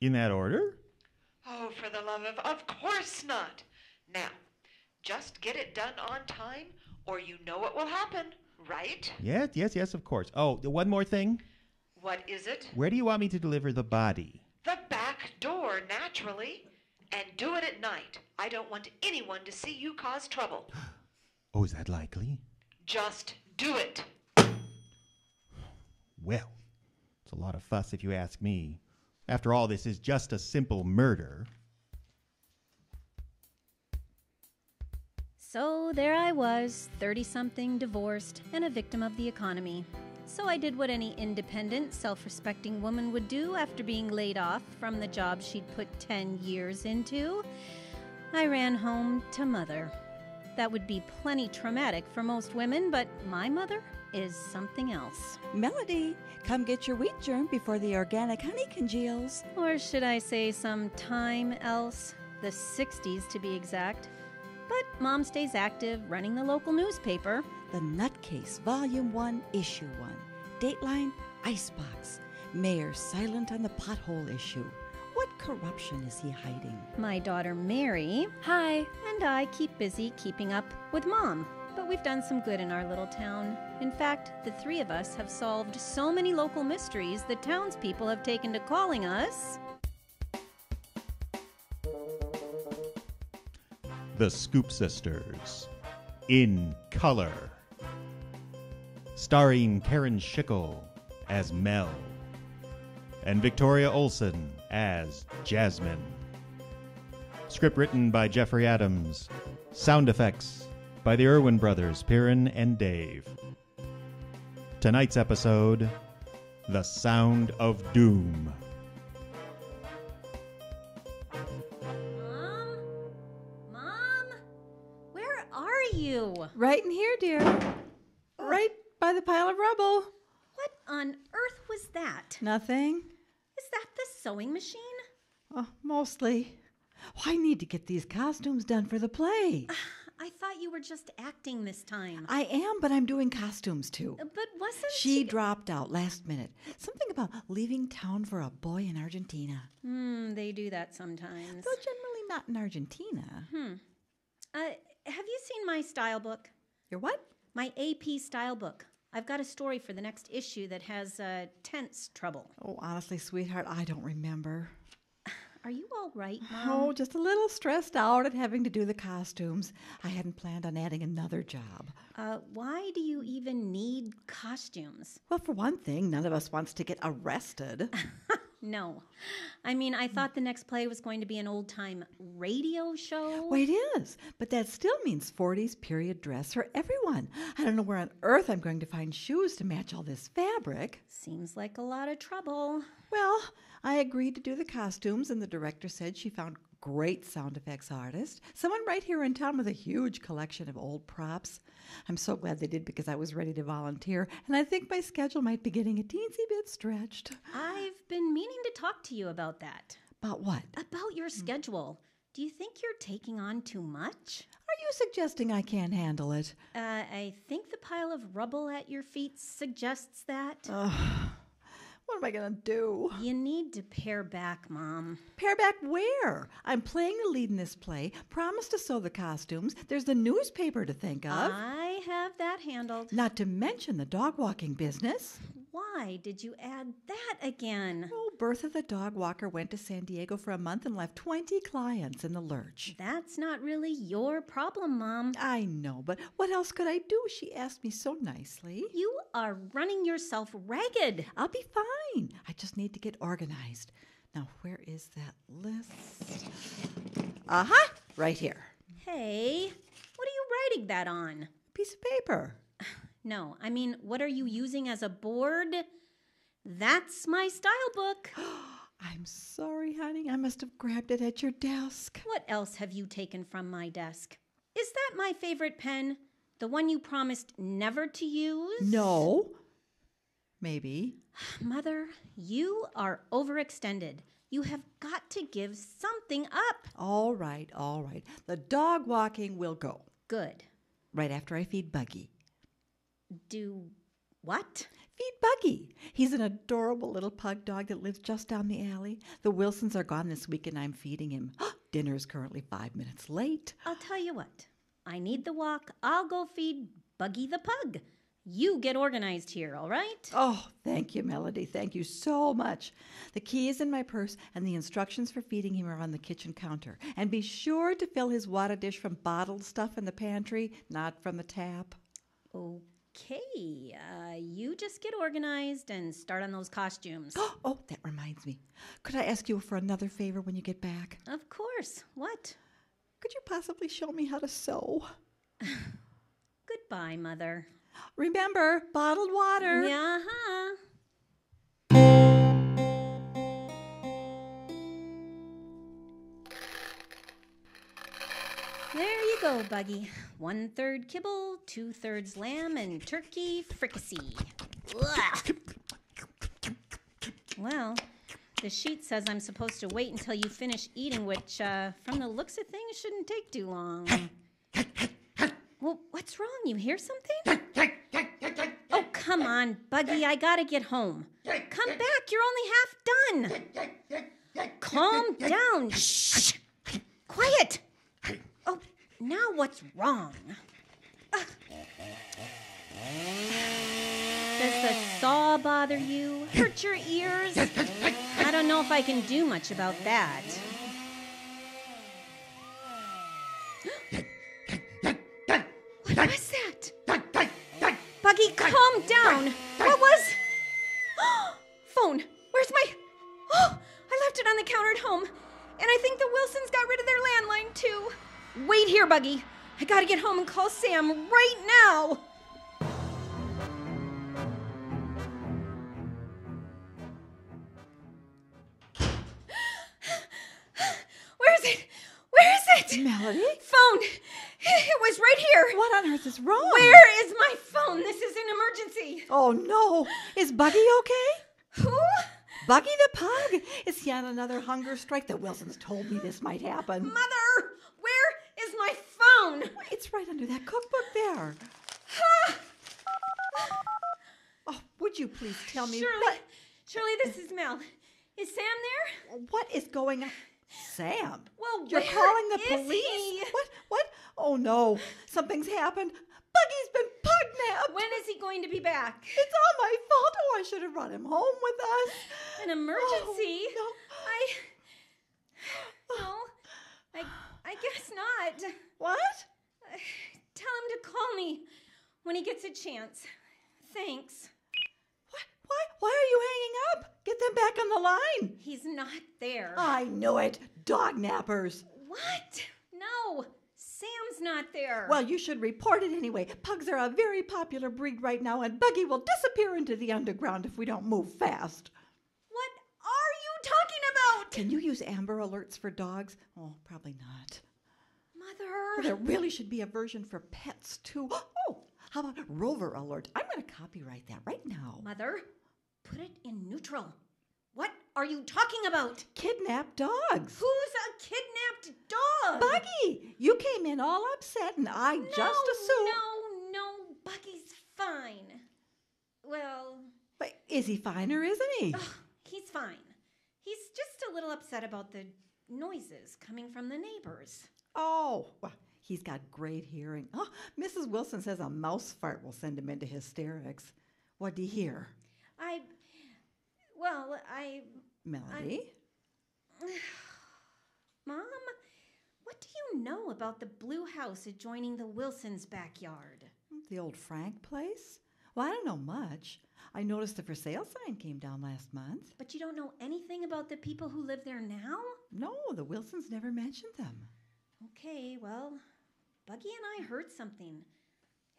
In that order? Oh, for the love of course not. Now, just get it done on time, or you know what will happen, right? Yes, of course. Oh, one more thing. What is it? Where do you want me to deliver the body? The back door, naturally. And do it at night. I don't want anyone to see you cause trouble. Oh, is that likely? Just do it. Well, it's a lot of fuss if you ask me. After all, this is just a simple murder. So there I was, 30-something, divorced, and a victim of the economy. So I did what any independent, self-respecting woman would do after being laid off from the job she'd put 10 years into. I ran home to Mother. That would be plenty traumatic for most women, but my mother is something else. Melody, come get your wheat germ before the organic honey congeals. Or should I say some time else? The 60s to be exact. But Mom stays active, running the local newspaper. The Nutcase, Volume 1, Issue 1. Dateline, Icebox. Mayor silent on the pothole issue. What corruption is he hiding? My daughter Mary, Hi, and I keep busy keeping up with Mom. But we've done some good in our little town. In fact, the three of us have solved so many local mysteries the townspeople have taken to calling us The Scoop Sisters. In color. Starring Karen Schickel as Mel. And Victoria Olsen as Jasmine. Script written by Jeffrey Adams. Sound effects by the Irwin brothers, Piran and Dave. Tonight's episode, The Sound of Doom. Mom? Where are you? Right in here, dear. Right by the pile of rubble. What on earth was that? Nothing. Is that the sewing machine? Oh, mostly. I need to get these costumes done for the play. I thought you were just acting this time. I am, but I'm doing costumes too. But wasn't she dropped out last minute. Something about leaving town for a boy in Argentina. They do that sometimes. Though generally not in Argentina. Have you seen my style book? Your what? My AP style book. I've got a story for the next issue that has tense trouble. Oh, honestly, sweetheart, I don't remember. Are you all right, Mom? Oh, just a little stressed out at having to do the costumes. I hadn't planned on adding another job. Why do you even need costumes? Well, for one thing, none of us wants to get arrested. No. I mean, I thought the next play was going to be an old-time radio show. Well, it is, but that still means 40s period dress for everyone. I don't know where on earth I'm going to find shoes to match all this fabric. Seems like a lot of trouble. Well, I agreed to do the costumes, and the director said she found great sound effects artist, someone right here in town with a huge collection of old props. I'm so glad they did because I was ready to volunteer, and I think my schedule might be getting a teensy bit stretched. I've been meaning to talk to you about that. About what? About your schedule. Do you think you're taking on too much? Are you suggesting I can't handle it? I think the pile of rubble at your feet suggests that. What am I going to do? You need to pare back, Mom. Pare back where? I'm playing the lead in this play, promised to sew the costumes. There's the newspaper to think of. I have that handled. Not to mention the dog walking business. Why did you add that again? Oh, Bertha the dog walker went to San Diego for a month and left 20 clients in the lurch. That's not really your problem, Mom. I know, but what else could I do? She asked me so nicely. You are running yourself ragged. I'll be fine. I just need to get organized. Now, where is that list? Aha! Right here. Hey, what are you writing that on? Piece of paper. No, I mean, what are you using as a board? That's my style book. I'm sorry, honey. I must have grabbed it at your desk. What else have you taken from my desk? Is that my favorite pen? The one you promised never to use? No. Maybe. Mother, you are overextended. You have got to give something up. All right, all right. The dog walking will go. Good. Right after I feed Buggy. Do what? Feed Buggy. He's an adorable little pug dog that lives just down the alley. The Wilsons are gone this week and I'm feeding him. Dinner's currently 5 minutes late. I'll tell you what. I need the walk. I'll go feed Buggy the pug. You get organized here, all right? Oh, thank you, Melody. Thank you so much. The key is in my purse, and the instructions for feeding him are on the kitchen counter. And be sure to fill his water dish from bottled stuff in the pantry, not from the tap. Okay. You just get organized and start on those costumes. Oh, that reminds me. Could I ask you for another favor when you get back? Of course. What? Could you possibly show me how to sew? Goodbye, Mother. Remember, bottled water. Uh-huh. There you go, Buggy. 1/3 kibble, 2/3 lamb, and turkey fricassee. Ugh. Well, the sheet says I'm supposed to wait until you finish eating, which, from the looks of things, shouldn't take too long. Well, what's wrong? You hear something? Oh, come on, Buggy. I gotta get home. Come back. You're only half done. Calm down. Shh. Quiet. Oh, now what's wrong? Does the saw bother you? Hurt your ears? I don't know if I can do much about that. What was that? Buggy, calm down. What was... Phone. Where's my... Oh, I left it on the counter at home. And I think the Wilsons got rid of their landline, too. Wait here, Buggy. I gotta get home and call Sam right now. Where is it? Where is it? Melody? Phone. It was right here. What on earth is wrong? Where is my phone? This is an emergency. Oh, no. Is Buggy okay? Who? Buggy the pug. Is he on another hunger strike? The Wilsons told me this might happen. Mother, where is my phone? It's right under that cookbook there. Oh, would you please tell me Shirley, this is Mel. Is Sam there? What is going on? Sam? Well, You're where calling the is police? he? What? Oh, no. Something's happened. Buggy's been pug-napped. When is he going to be back? It's all my fault. Oh, I should have brought him home with us. An emergency? Oh, No, I guess not. What? Tell him to call me when he gets a chance. Thanks. Why are you hanging up? Get them back on the line. He's not there. I knew it. Dog nappers. What? No, Sam's not there. Well, you should report it anyway. Pugs are a very popular breed right now, and Buggy will disappear into the underground if we don't move fast. What are you talking about? Can you use Amber Alerts for dogs? Oh, probably not. Mother. Well, there really should be a version for pets, too. Oh, how about Rover Alert? I'm going to copyright that right now. Mother, put it in neutral. What are you talking about? Kidnapped dogs. Who's a kidnapped dog? Buggy! You came in all upset, and I just assumed... No, Buggy's fine. Well... But is he fine or isn't he? He's fine. He's just a little upset about the noises coming from the neighbors. Oh, well, he's got great hearing. Oh, Mrs. Wilson says a mouse fart will send him into hysterics. What'd he hear? Melody? Mom, what do you know about the blue house adjoining the Wilsons' backyard? The old Frank place? Well, I don't know much. I noticed the for sale sign came down last month. But you don't know anything about the people who live there now? No, the Wilsons never mentioned them. Okay, well, Buggy and I heard something.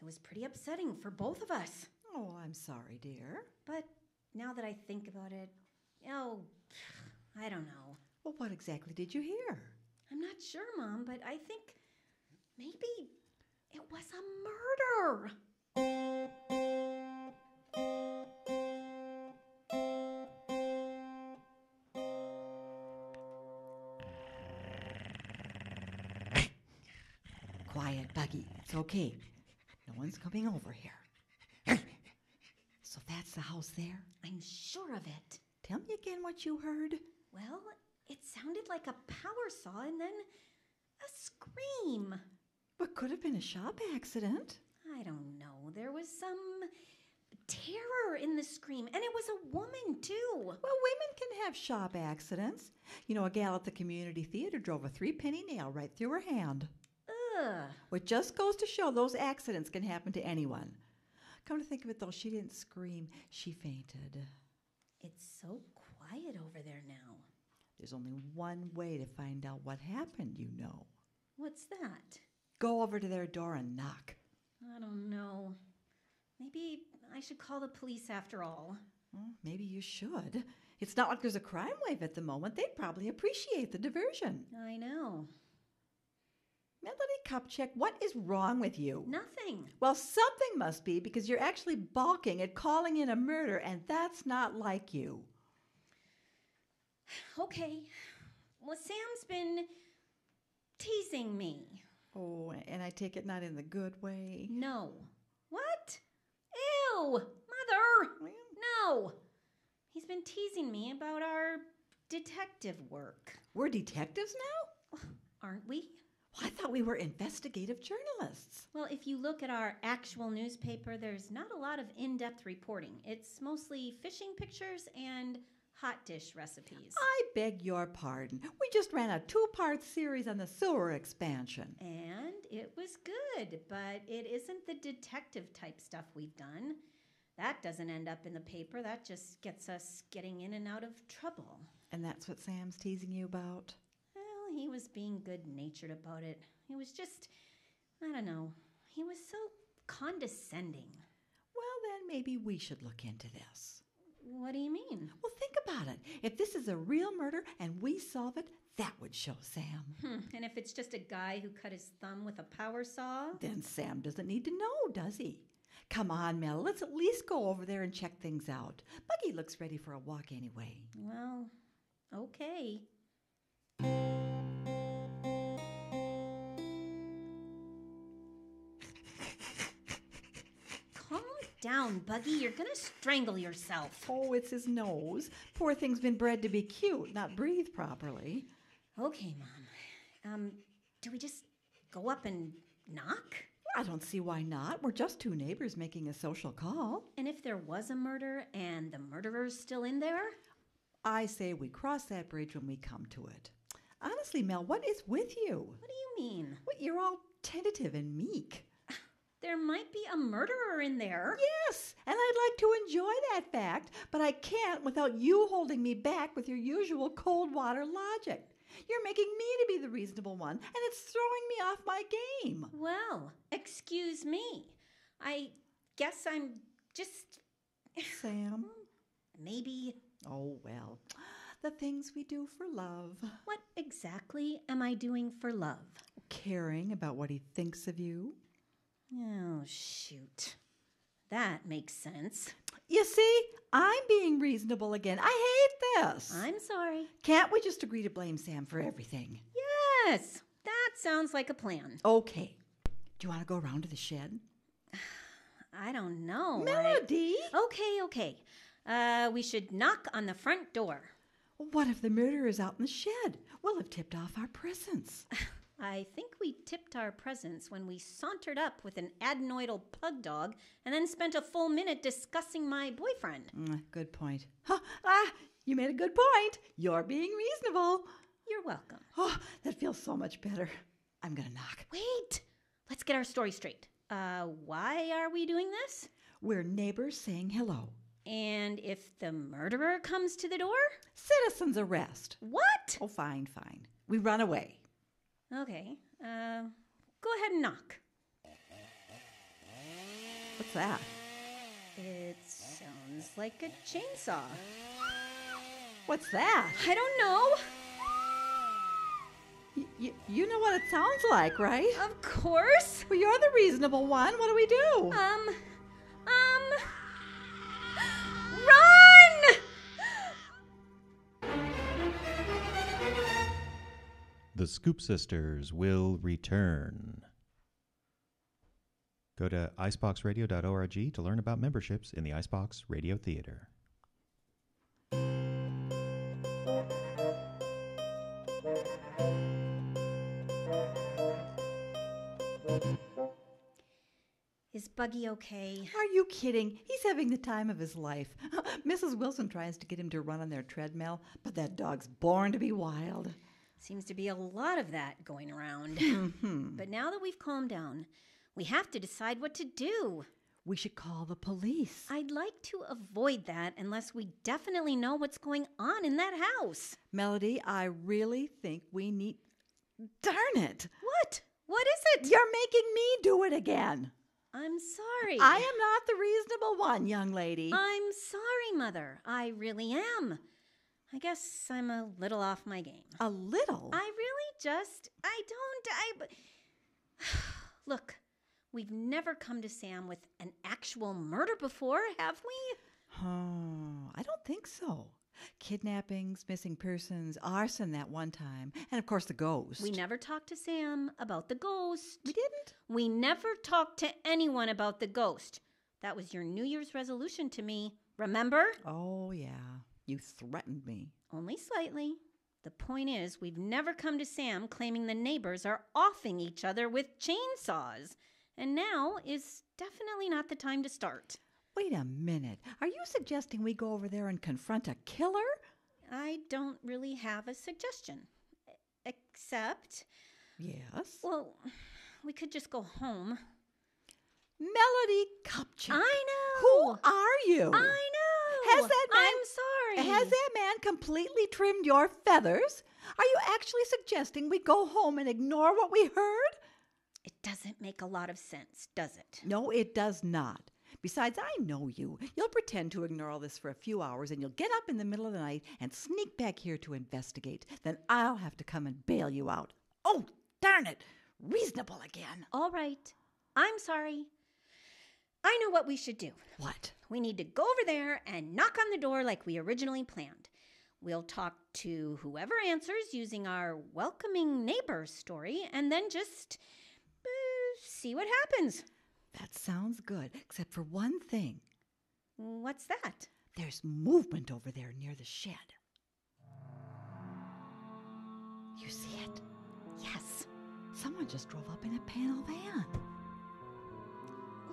It was pretty upsetting for both of us. Oh, I'm sorry, dear. But now that I think about it, I don't know. Well, what exactly did you hear? I'm not sure, Mom, but I think maybe it was a murder. Quiet, Buggy. It's okay. No one's coming over here. So that's the house there? I'm sure of it. Tell me again what you heard. Well, it sounded like a power saw and then a scream. What could have been a shop accident? I don't know. There was some terror in the scream, and it was a woman, too. Well, women can have shop accidents. You know, a gal at the community theater drove a 3-penny nail right through her hand. Ugh. What just goes to show those accidents can happen to anyone. Come to think of it, though, she didn't scream. She fainted. It's so quiet over there now. There's only one way to find out what happened, you know. What's that? Go over to their door and knock. I don't know. Maybe I should call the police after all. Well, maybe you should. It's not like there's a crime wave at the moment. They'd probably appreciate the diversion. I know. Melody Kupchak, what is wrong with you? Nothing. Well, something must be because you're actually balking at calling in a murder, and that's not like you. Okay. Well, Sam's been teasing me. Oh, and I take it not in the good way? No. What? Ew! Mother! No! He's been teasing me about our detective work. We're detectives now? Aren't we? Well, I thought we were investigative journalists. Well, if you look at our actual newspaper, there's not a lot of in-depth reporting. It's mostly fishing pictures and hot dish recipes. I beg your pardon. We just ran a 2-part series on the sewer expansion. And it was good, but it isn't the detective type stuff we've done. That doesn't end up in the paper. That just gets us getting in and out of trouble. And that's what Sam's teasing you about? Well, he was being good-natured about it. He was just, I don't know, he was so condescending. Well, then maybe we should look into this. What do you mean? Well, think about it. If this is a real murder and we solve it, that would show Sam. And if it's just a guy who cut his thumb with a power saw? Then Sam doesn't need to know, does he? Come on, Mel, let's at least go over there and check things out. Buggy looks ready for a walk anyway. Well, okay. Calm down, Buggy. You're gonna strangle yourself. Oh, it's his nose. Poor thing's been bred to be cute, not breathe properly. Okay, Mom. Do we just go up and knock? I don't see why not. We're just 2 neighbors making a social call. And if there was a murder and the murderer's still in there? I say we cross that bridge when we come to it. Honestly, Mel, what is with you? What do you mean? Well, you're all tentative and meek. There might be a murderer in there. Yes, and I'd like to enjoy that fact, but I can't without you holding me back with your usual cold water logic. You're making me to be the reasonable one, and it's throwing me off my game. Well, excuse me. I guess I'm just... Sam? Maybe... Oh, well, the things we do for love. What exactly am I doing for love? Caring about what he thinks of you. Oh, shoot. That makes sense. You see, I'm being reasonable again. I hate this. I'm sorry. Can't we just agree to blame Sam for everything? Yes, that sounds like a plan. Okay. Do you want to go around to the shed? I don't know. Melody! Okay. We should knock on the front door. What if the murderer is out in the shed? We'll have tipped off our presents. I think we tipped our presents when we sauntered up with an adenoidal pug dog and then spent a full minute discussing my boyfriend. Good point. You made a good point. You're being reasonable. You're welcome. Oh, that feels so much better. I'm going to knock. Wait! Let's get our story straight. Why are we doing this? We're neighbors saying hello. And if the murderer comes to the door? Citizen's arrest. What? Oh, fine. We run away. Okay, go ahead and knock. What's that? It sounds like a chainsaw. What's that? I don't know. You know what it sounds like, right? Of course. Well, you're the reasonable one. What do we do? Run! The Scoop Sisters will return. Go to iceboxradio.org to learn about memberships in the Icebox Radio Theater. Is Buggy okay? Are you kidding? He's having the time of his life. Mrs. Wilson tries to get him to run on their treadmill, but that dog's born to be wild. Seems to be a lot of that going around. Mm-hmm. But now that we've calmed down, we have to decide what to do. We should call the police. I'd like to avoid that unless we definitely know what's going on in that house. Melody, I really think we need... Darn it! What? What is it? You're making me do it again. I'm sorry. I am not the reasonable one, young lady. I'm sorry, Mother. I really am. I guess I'm a little off my game. A little? I really just... Look, we've never come to Sam with an actual murder before, have we? Oh, I don't think so. Kidnappings, missing persons, arson that one time, and of course the ghost. We never talked to Sam about the ghost. We didn't? We never talked to anyone about the ghost. That was your New Year's resolution to me, remember? Oh, yeah. You threatened me. Only slightly. The point is, we've never come to Sam claiming the neighbors are offing each other with chainsaws. And now is definitely not the time to start. Wait a minute. Are you suggesting we go over there and confront a killer? I don't really have a suggestion. Except... Yes? Well, we could just go home. Melody Kupchak. I know. Who are you? I know. Has that man... I'm sorry. Has that man completely trimmed your feathers? Are you actually suggesting we go home and ignore what we heard? It doesn't make a lot of sense, does it? No, it does not. Besides, I know you. You'll pretend to ignore all this for a few hours, and you'll get up in the middle of the night and sneak back here to investigate. Then I'll have to come and bail you out. Oh, darn it. Reasonable again. All right. I'm sorry. I know what we should do. What? We need to go over there and knock on the door like we originally planned. We'll talk to whoever answers using our welcoming neighbor story, and then just see what happens. That sounds good, except for one thing. What's that? There's movement over there near the shed. You see it? Yes. Someone just drove up in a panel van.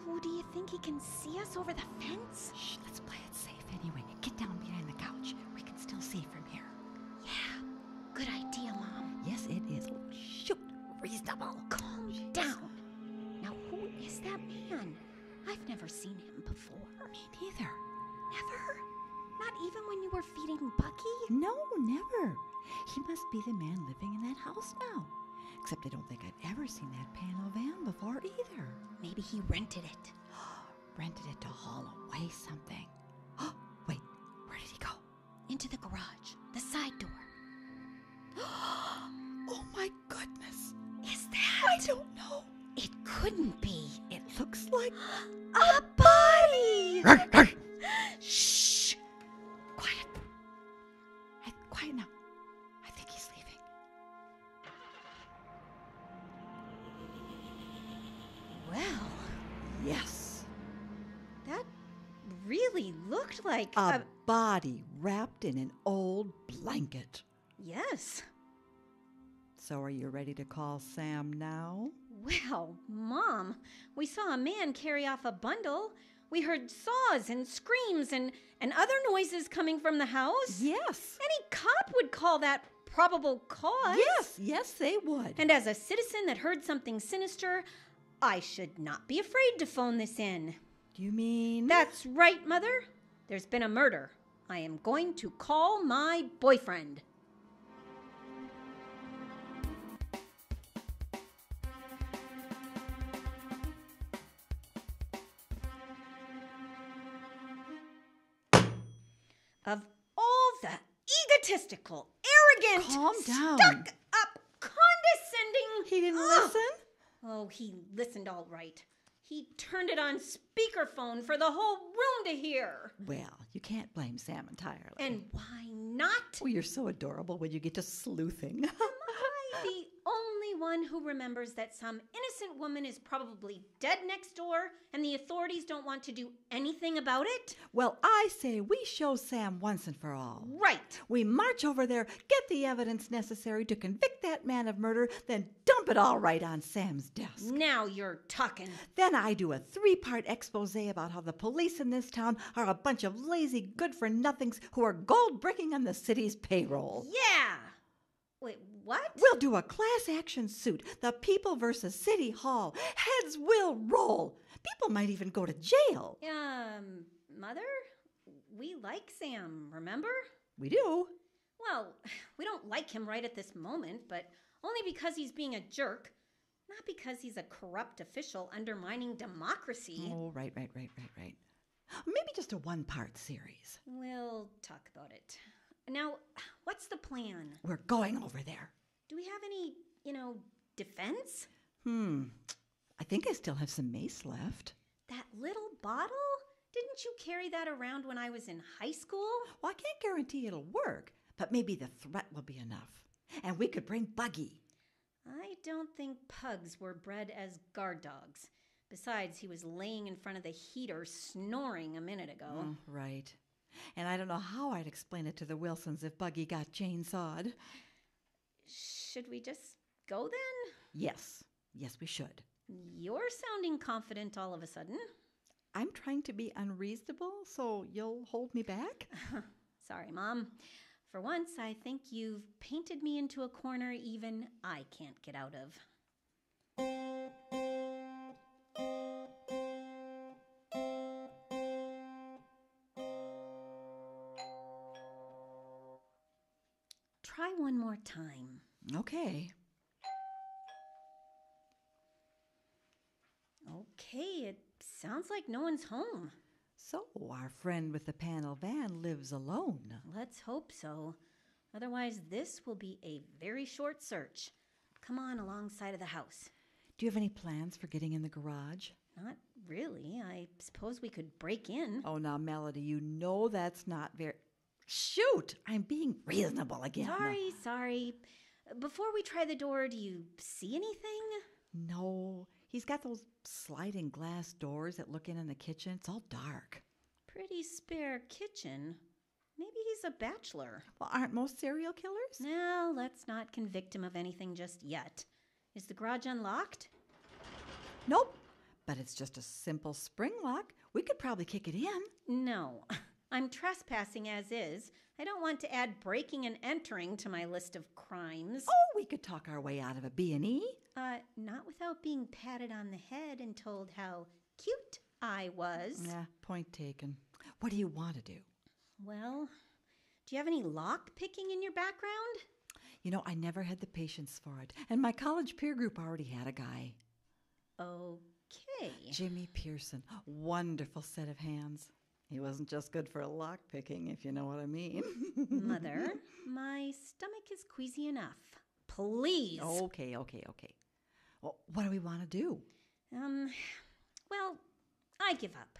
Oh, do you think he can see us over the fence? Shh, let's play it safe anyway. Get down behind the couch. We can still see from here. Yeah, good idea, Mom. Yes, it is. Oh, shoot, reasonable. Calm down. Now, who is that man? I've never seen him before. Me neither. Never? Not even when you were feeding Bucky? No, never. He must be the man living in that house now. Except I don't think I've ever seen that panel van before either. Maybe he rented it. Rented it to haul away something. Wait, where did he go? Into the garage, the side door. Oh my goodness. Is that? I don't know. It couldn't be. It looks like a body! Shh! Quiet. Quiet now. I think he's leaving. Well. Yes. That really looked like a body wrapped in an old blanket. Yes. So are you ready to call Sam now? Well, Mom, we saw a man carry off a bundle. We heard saws and screams and other noises coming from the house. Yes. Any cop would call that probable cause. Yes, they would. And as a citizen that heard something sinister, I should not be afraid to phone this in. Do you mean? That's right, Mother. There's been a murder. I am going to call my boyfriend. Of all the egotistical, arrogant, Calm down. stuck-up, condescending... He didn't listen? Oh, he listened all right. He turned it on speakerphone for the whole room to hear. Well, you can't blame Sam entirely. And why not? Oh, you're so adorable when you get to sleuthing. Am I the only one who remembers that some innocent woman is probably dead next door and the authorities don't want to do anything about it? Well, I say we show Sam once and for all. Right. We march over there, get the evidence necessary to convict that man of murder, then dump it all right on Sam's desk. Now you're talking. Then I do a 3-part expose about how the police in this town are a bunch of lazy good-for-nothings who are gold-bricking on the city's payroll. Yeah. Wait, what? We'll do a class action suit, the people versus City Hall. Heads will roll. People might even go to jail. Mother? We like Sam, remember? We do. Well, we don't like him right at this moment, but only because he's being a jerk, not because he's a corrupt official undermining democracy. Oh, right. Maybe just a 1-part series. We'll talk about it. Now, what's the plan? We're going over there. Do we have any, defense? I think I still have some mace left. That little bottle? Didn't you carry that around when I was in high school? Well, I can't guarantee it'll work, but maybe the threat will be enough. And we could bring Buggy. I don't think pugs were bred as guard dogs. Besides, he was laying in front of the heater snoring a minute ago. Oh, right. And I don't know how I'd explain it to the Wilsons if Buggy got chainsawed. Should we just go then? Yes, we should. You're sounding confident all of a sudden. I'm trying to be unreasonable, so you'll hold me back? Sorry, Mom. For once, I think you've painted me into a corner even I can't get out of. Try one more time. Okay. Okay, it sounds like no one's home. So, our friend with the panel van lives alone. Let's hope so. Otherwise, this will be a very short search. Come on alongside of the house. Do you have any plans for getting in the garage? Not really. I suppose we could break in. Oh, now, Melody, you know that's not very... Shoot! I'm being reasonable again. Sorry. Before we try the door, do you see anything? No. He's got those sliding glass doors that look in the kitchen. It's all dark. Pretty spare kitchen. Maybe he's a bachelor. Well, aren't most serial killers? No, let's not convict him of anything just yet. Is the garage unlocked? Nope. But it's just a simple spring lock. We could probably kick it in. No. I'm trespassing as is. I don't want to add breaking and entering to my list of crimes. Oh, we could talk our way out of a B&E. Not without being patted on the head and told how cute I was. Yeah, point taken. What do you want to do? Well, do you have any lock picking in your background? You know, I never had the patience for it. And my college peer group already had a guy. Okay. Jimmy Pearson. Wonderful set of hands. He wasn't just good for lock picking, if you know what I mean. Mother, my stomach is queasy enough. Please. Okay. Well, what do we want to do? Well, I give up.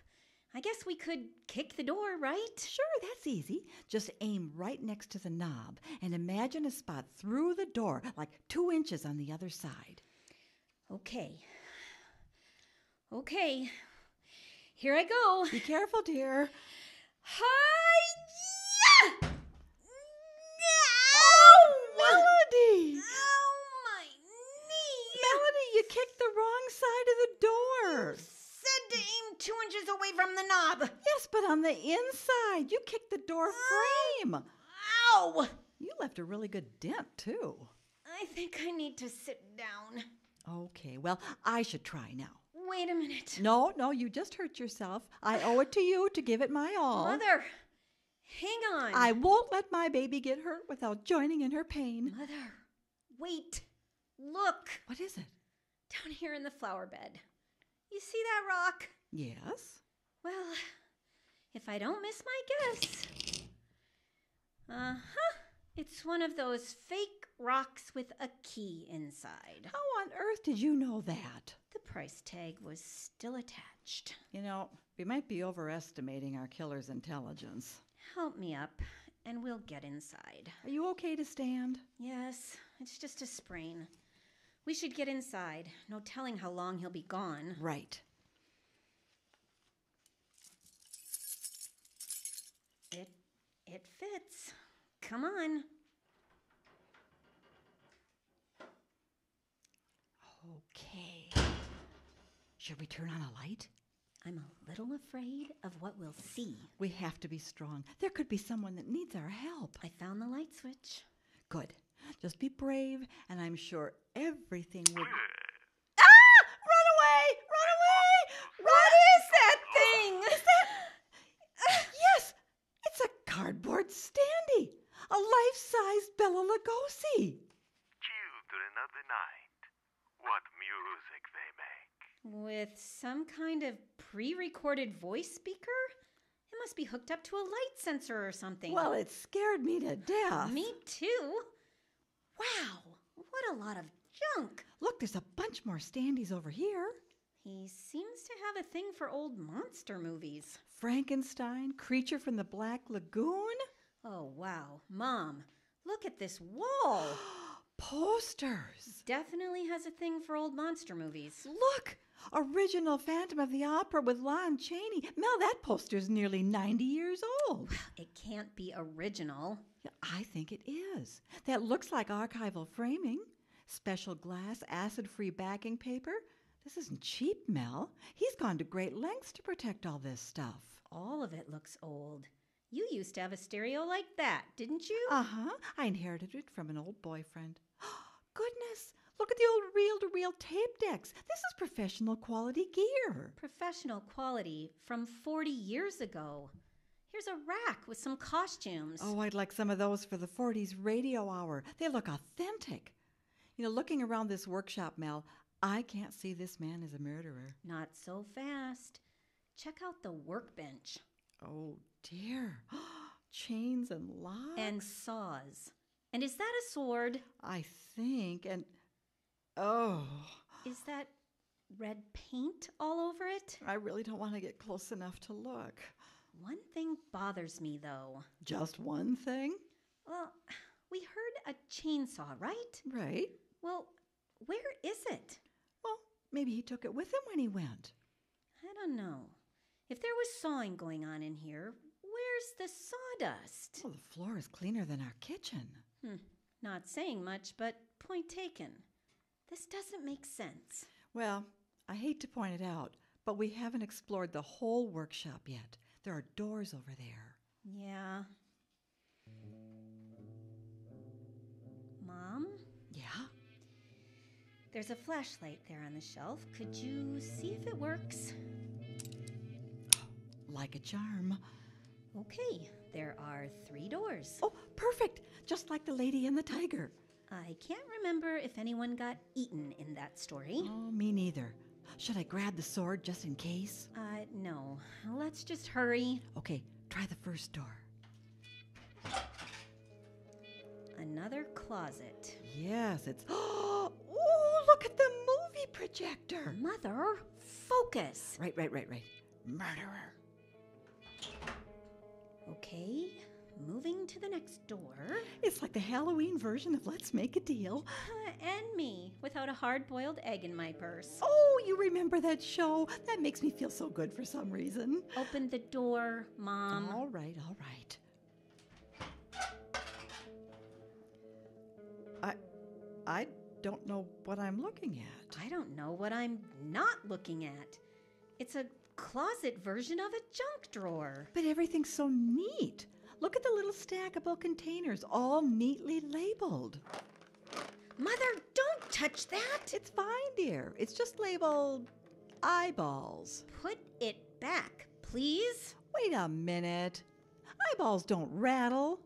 I guess we could kick the door, right? Sure, that's easy. Just aim right next to the knob and imagine a spot through the door, like 2 inches on the other side. Okay. Here I go. Be careful, dear. Hi-ya! Oh, Melody! Oh, my knee! Melody, you kicked the wrong side of the door. Said to aim 2 inches away from the knob. Yes, but on the inside. You kicked the door frame. Ow! You left a really good dent, too. I think I need to sit down. Okay, well, I should try now. wait a minute. No, you just hurt yourself. I owe it to you to give it my all. Mother, hang on. I won't let my baby get hurt without joining in her pain. Mother, wait. Look. What is it? Down here in the flower bed. You see that rock? Yes. Well, if I don't miss my guess. It's one of those fake rocks with a key inside. How on earth did you know that? The price tag was still attached. You know, we might be overestimating our killer's intelligence. Help me up, and we'll get inside. Are you okay to stand? Yes, it's just a sprain. We should get inside. No telling how long he'll be gone. Right. It fits. Come on. Okay. Should we turn on a light? I'm a little afraid of what we'll see. We have to be strong. There could be someone that needs our help. I found the light switch. Good. Just be brave, and I'm sure everything will... Run away! Run away! What is that thing? Is that... Yes! It's a cardboard standee. A life-size Bela Lugosi. Children of the night, what music they make. With some kind of pre-recorded voice speaker? It must be hooked up to a light sensor or something. Well, it scared me to death. Me too. Wow, what a lot of junk. Look, there's a bunch more standees over here. He seems to have a thing for old monster movies. Frankenstein, Creature from the Black Lagoon. Oh, wow. Mom, look at this wall. Posters. Definitely has a thing for old monster movies. Look, original Phantom of the Opera with Lon Chaney. Mel, that poster's nearly 90 years old. Well, it can't be original. Yeah, I think it is. That looks like archival framing. Special glass, acid-free backing paper. This isn't cheap, Mel. He's gone to great lengths to protect all this stuff. All of it looks old. You used to have a stereo like that, didn't you? Uh-huh. I inherited it from an old boyfriend. Goodness, look at the old reel-to-reel tape decks. This is professional quality gear. Professional quality from 40 years ago. Here's a rack with some costumes. Oh, I'd like some of those for the 40s radio hour. They look authentic. You know, looking around this workshop, Mel, I can't see this man as a murderer. Not so fast. Check out the workbench. Oh, dear. Chains and locks. And saws. And is that a sword? I think, and... Oh. Is that red paint all over it? I really don't want to get close enough to look. One thing bothers me, though. Just one thing? Well, we heard a chainsaw, right? Right. Well, where is it? Well, maybe he took it with him when he went. I don't know. If there was sawing going on in here, where's the sawdust? Well, the floor is cleaner than our kitchen. Not saying much, but point taken. This doesn't make sense. Well, I hate to point it out, but we haven't explored the whole workshop yet. There are doors over there. Yeah. Mom? Yeah? There's a flashlight there on the shelf. Could you see if it works? Like a charm. Okay, there are 3 doors. Oh, perfect! Just like the Lady and the Tiger. I can't remember if anyone got eaten in that story. Oh, me neither. Should I grab the sword just in case? No. Let's just hurry. Okay, try the first door. Another closet. Yes, it's... Oh, look at the movie projector. Mother, focus. Right. Murderer. Okay, moving to the next door. It's like the Halloween version of Let's Make a Deal. And me, without a hard-boiled egg in my purse. Oh, you remember that show? That makes me feel so good for some reason. Open the door, Mom. All right. I don't know what I'm looking at. I don't know what I'm not looking at. It's a closet version of a junk drawer. But everything's so neat. Look at the little stackable containers, all neatly labeled. Mother, don't touch that. It's fine, dear. It's just labeled eyeballs. Put it back, please. Wait a minute. Eyeballs don't rattle.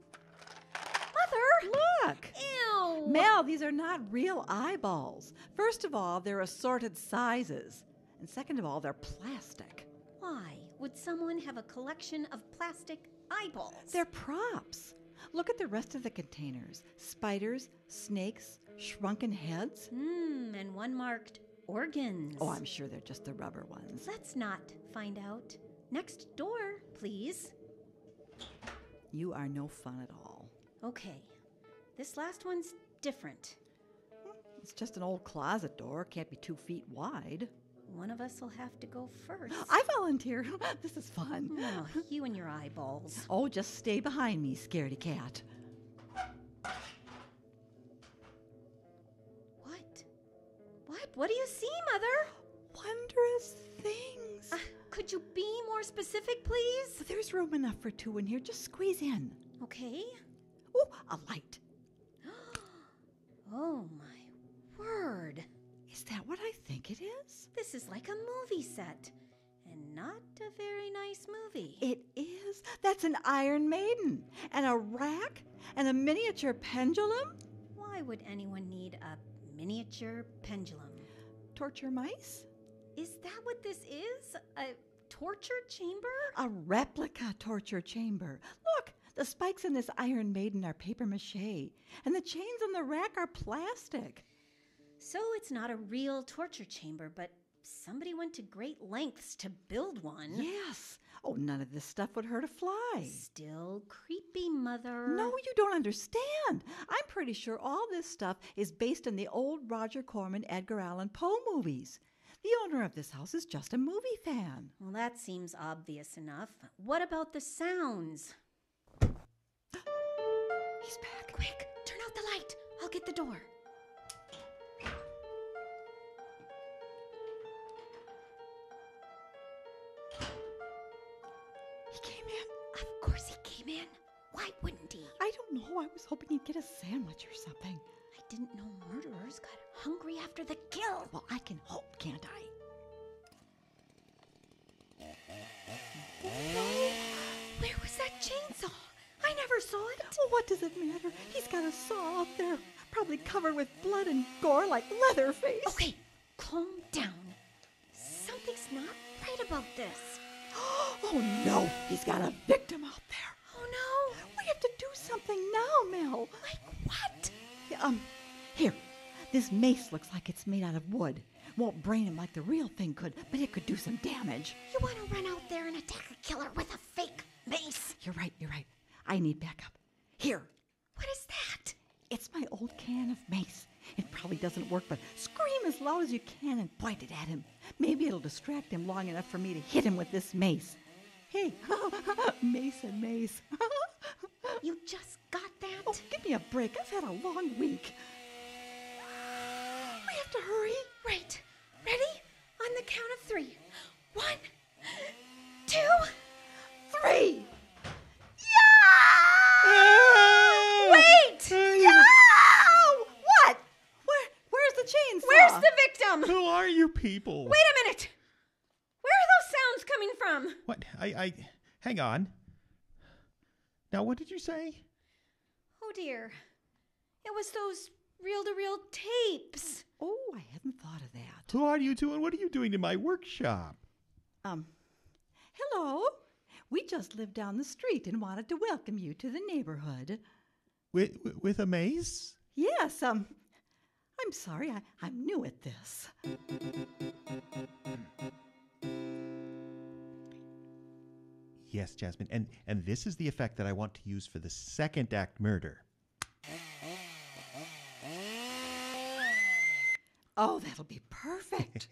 Mother! Look! Ew! Mel, these are not real eyeballs. First of all, they're assorted sizes. And second of all, they're plastic. Why would someone have a collection of plastic eyeballs? They're props. Look at the rest of the containers. Spiders, snakes, shrunken heads. And one marked organs. Oh, I'm sure they're just the rubber ones. Let's not find out. Next door, please. You are no fun at all. Okay, this last one's different. It's just an old closet door. Can't be 2 feet wide. One of us will have to go first. I volunteer. This is fun. Oh, you and your eyeballs. Oh, just stay behind me, scaredy cat. What do you see, Mother? Wondrous things. Could you be more specific, please? There's room enough for 2 in here. Just squeeze in. Okay. Oh, a light. Oh, my word. Is that what I think it is? This is like a movie set. And not a very nice movie. It is. That's an Iron Maiden. And a rack. And a miniature pendulum. Why would anyone need a miniature pendulum? Torture mice? Is that what this is? A torture chamber? A replica torture chamber. Look, the spikes in this Iron Maiden are paper mache, and the chains on the rack are plastic. So it's not a real torture chamber, but somebody went to great lengths to build one. Yes. Oh, none of this stuff would hurt a fly. Still creepy, Mother. No, you don't understand. I'm pretty sure all this stuff is based on the old Roger Corman, Edgar Allan Poe movies. The owner of this house is just a movie fan. Well, that seems obvious enough. What about the sounds? He's back. Quick, turn out the light. I'll get the door. He came in. Of course he came in. Why wouldn't he? I don't know. I was hoping he'd get a sandwich or something. I didn't know murderers got hungry after the kill. Well, I can hope, can't I? Where was that chainsaw? I never saw it. Well, what does it matter? He's got a saw out there, probably covered with blood and gore like Leatherface. Okay, calm down. Something's not right about this. Oh, no. He's got a victim out there. Oh, no. We have to do something now, Mel. Like what? Here. This mace looks like it's made out of wood. Won't brain him like the real thing could, but it could do some damage. You want to run out there and attack a killer with a fake mace? You're right. I need backup. Here. What is that? It's my old can of mace. It probably doesn't work, but scream as loud as you can and point it at him. Maybe it'll distract him long enough for me to hit him with this mace. Hey, mace and mace. You just got that? Oh, give me a break. I've had a long week. We have to hurry. Right. Ready? On the count of 3. 1, 2, 3. Wait! No! What? Where's the chainsaw? Where's the victim? Who are you people? Wait a minute! Where are those sounds coming from? What? Hang on. Now, what did you say? Oh dear. It was those reel-to-reel tapes. Oh, I hadn't thought of that. Who are you two and what are you doing in my workshop? Hello. We just lived down the street and wanted to welcome you to the neighborhood. With a mace? Yes, I'm sorry, I'm new at this. Yes, Jasmine, and this is the effect that I want to use for the second act murder. Oh, that'll be perfect.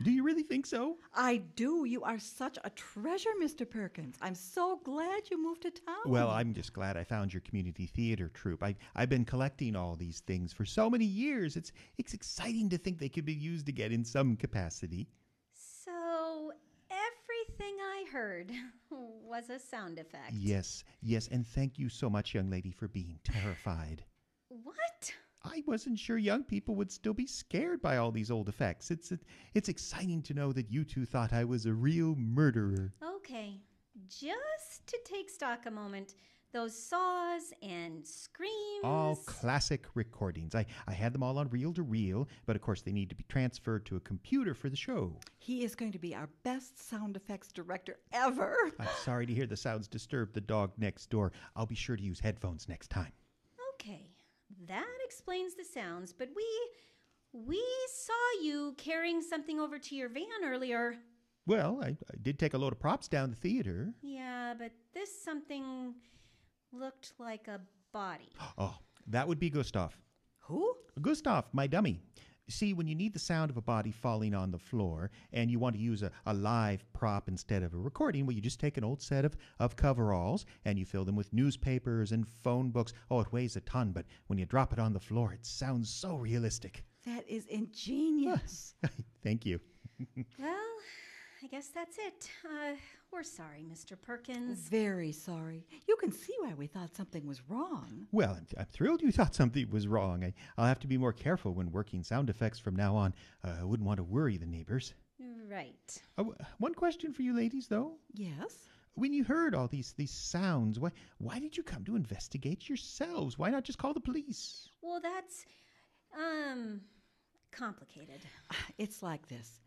Do you really think so? I do. You are such a treasure, Mr. Perkins. I'm so glad you moved to town. Well, I'm just glad I found your community theater troupe. I've been collecting all these things for so many years. It's exciting to think they could be used again in some capacity. So, everything I heard was a sound effect. Yes, and thank you so much, young lady, for being terrified. What? I wasn't sure young people would still be scared by all these old effects. It's exciting to know that you two thought I was a real murderer. Okay, just to take stock a moment, those saws and screams. All classic recordings. I had them all on reel-to-reel, but of course they need to be transferred to a computer for the show. He is going to be our best sound effects director ever. I'm sorry to hear the sounds disturb the dog next door. I'll be sure to use headphones next time. Okay, that explains the sounds, but we saw you carrying something over to your van earlier. Well, I did take a load of props down the theater. Yeah, but this something looked like a body. Oh, that would be Gustav. Who? Gustav, my dummy. See, when you need the sound of a body falling on the floor and you want to use a live prop instead of a recording, well, you just take an old set of coveralls and you fill them with newspapers and phone books. Oh, it weighs a ton, but when you drop it on the floor, it sounds so realistic. That is ingenious. Thank you. Well, I guess that's it. We're sorry, Mr. Perkins. Very sorry. You can see why we thought something was wrong. Well, I'm thrilled you thought something was wrong. I'll have to be more careful when working sound effects from now on. I wouldn't want to worry the neighbors. Right. One question for you ladies, though. Yes? When you heard all these sounds, why did you come to investigate yourselves? Why not just call the police? Well, that's, complicated. It's like this.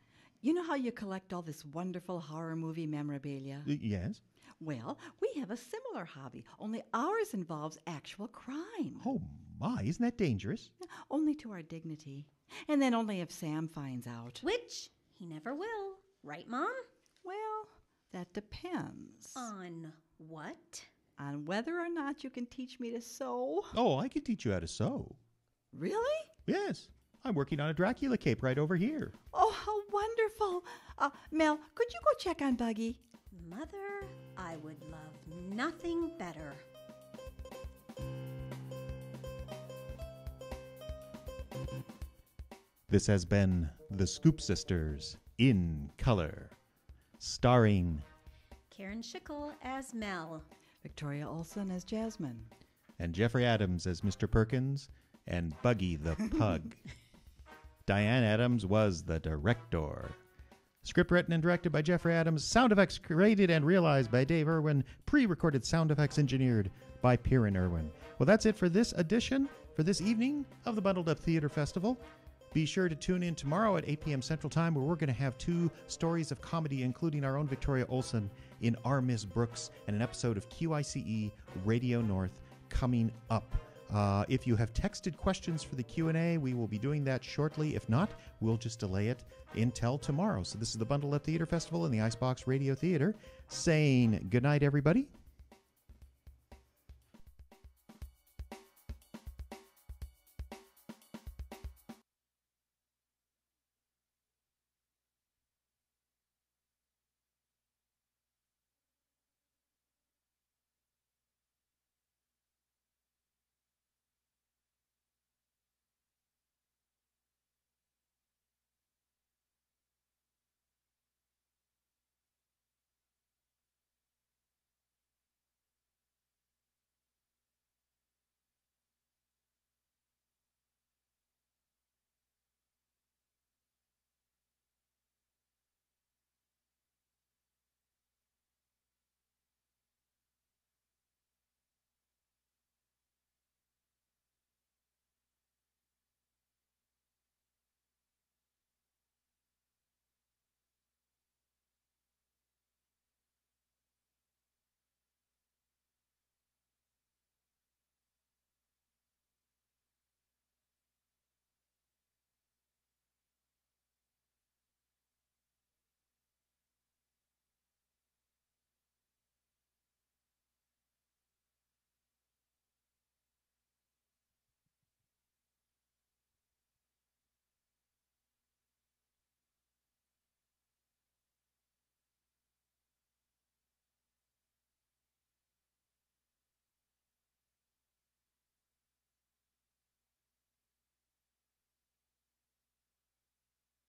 You know how you collect all this wonderful horror movie memorabilia? Yes. Well, we have a similar hobby, only ours involves actual crime. Oh, my, isn't that dangerous? Only to our dignity. And then only if Sam finds out. Which he never will. Right, Mom? Well, that depends. On what? On whether or not you can teach me to sew. Oh, I can teach you how to sew. Really? Yes. I'm working on a Dracula cape right over here. Oh, how wonderful. Mel, could you go check on Buggy? Mother, I would love nothing better. This has been The Scoop Sisters in color, starring Karen Schickel as Mel, Victoria Olsen as Jasmine, and Jeffrey Adams as Mr. Perkins, and Buggy the Pug. Diane Adams was the director. Script written and directed by Jeffrey Adams. Sound effects created and realized by Dave Irwin. Pre-recorded sound effects engineered by Piran Irwin. Well, that's it for this edition, for this evening of the Bundled Up Theater Festival. Be sure to tune in tomorrow at 8 p.m. Central Time, where we're going to have 2 stories of comedy, including our own Victoria Olsen in Our Miss Brooks, and an episode of QICE Radio North coming up. If you have texted questions for the Q&A, we will be doing that shortly. If not, we'll just delay it until tomorrow. So this is the Bundled Up Theater Festival in the Icebox Radio Theater, saying good night, everybody.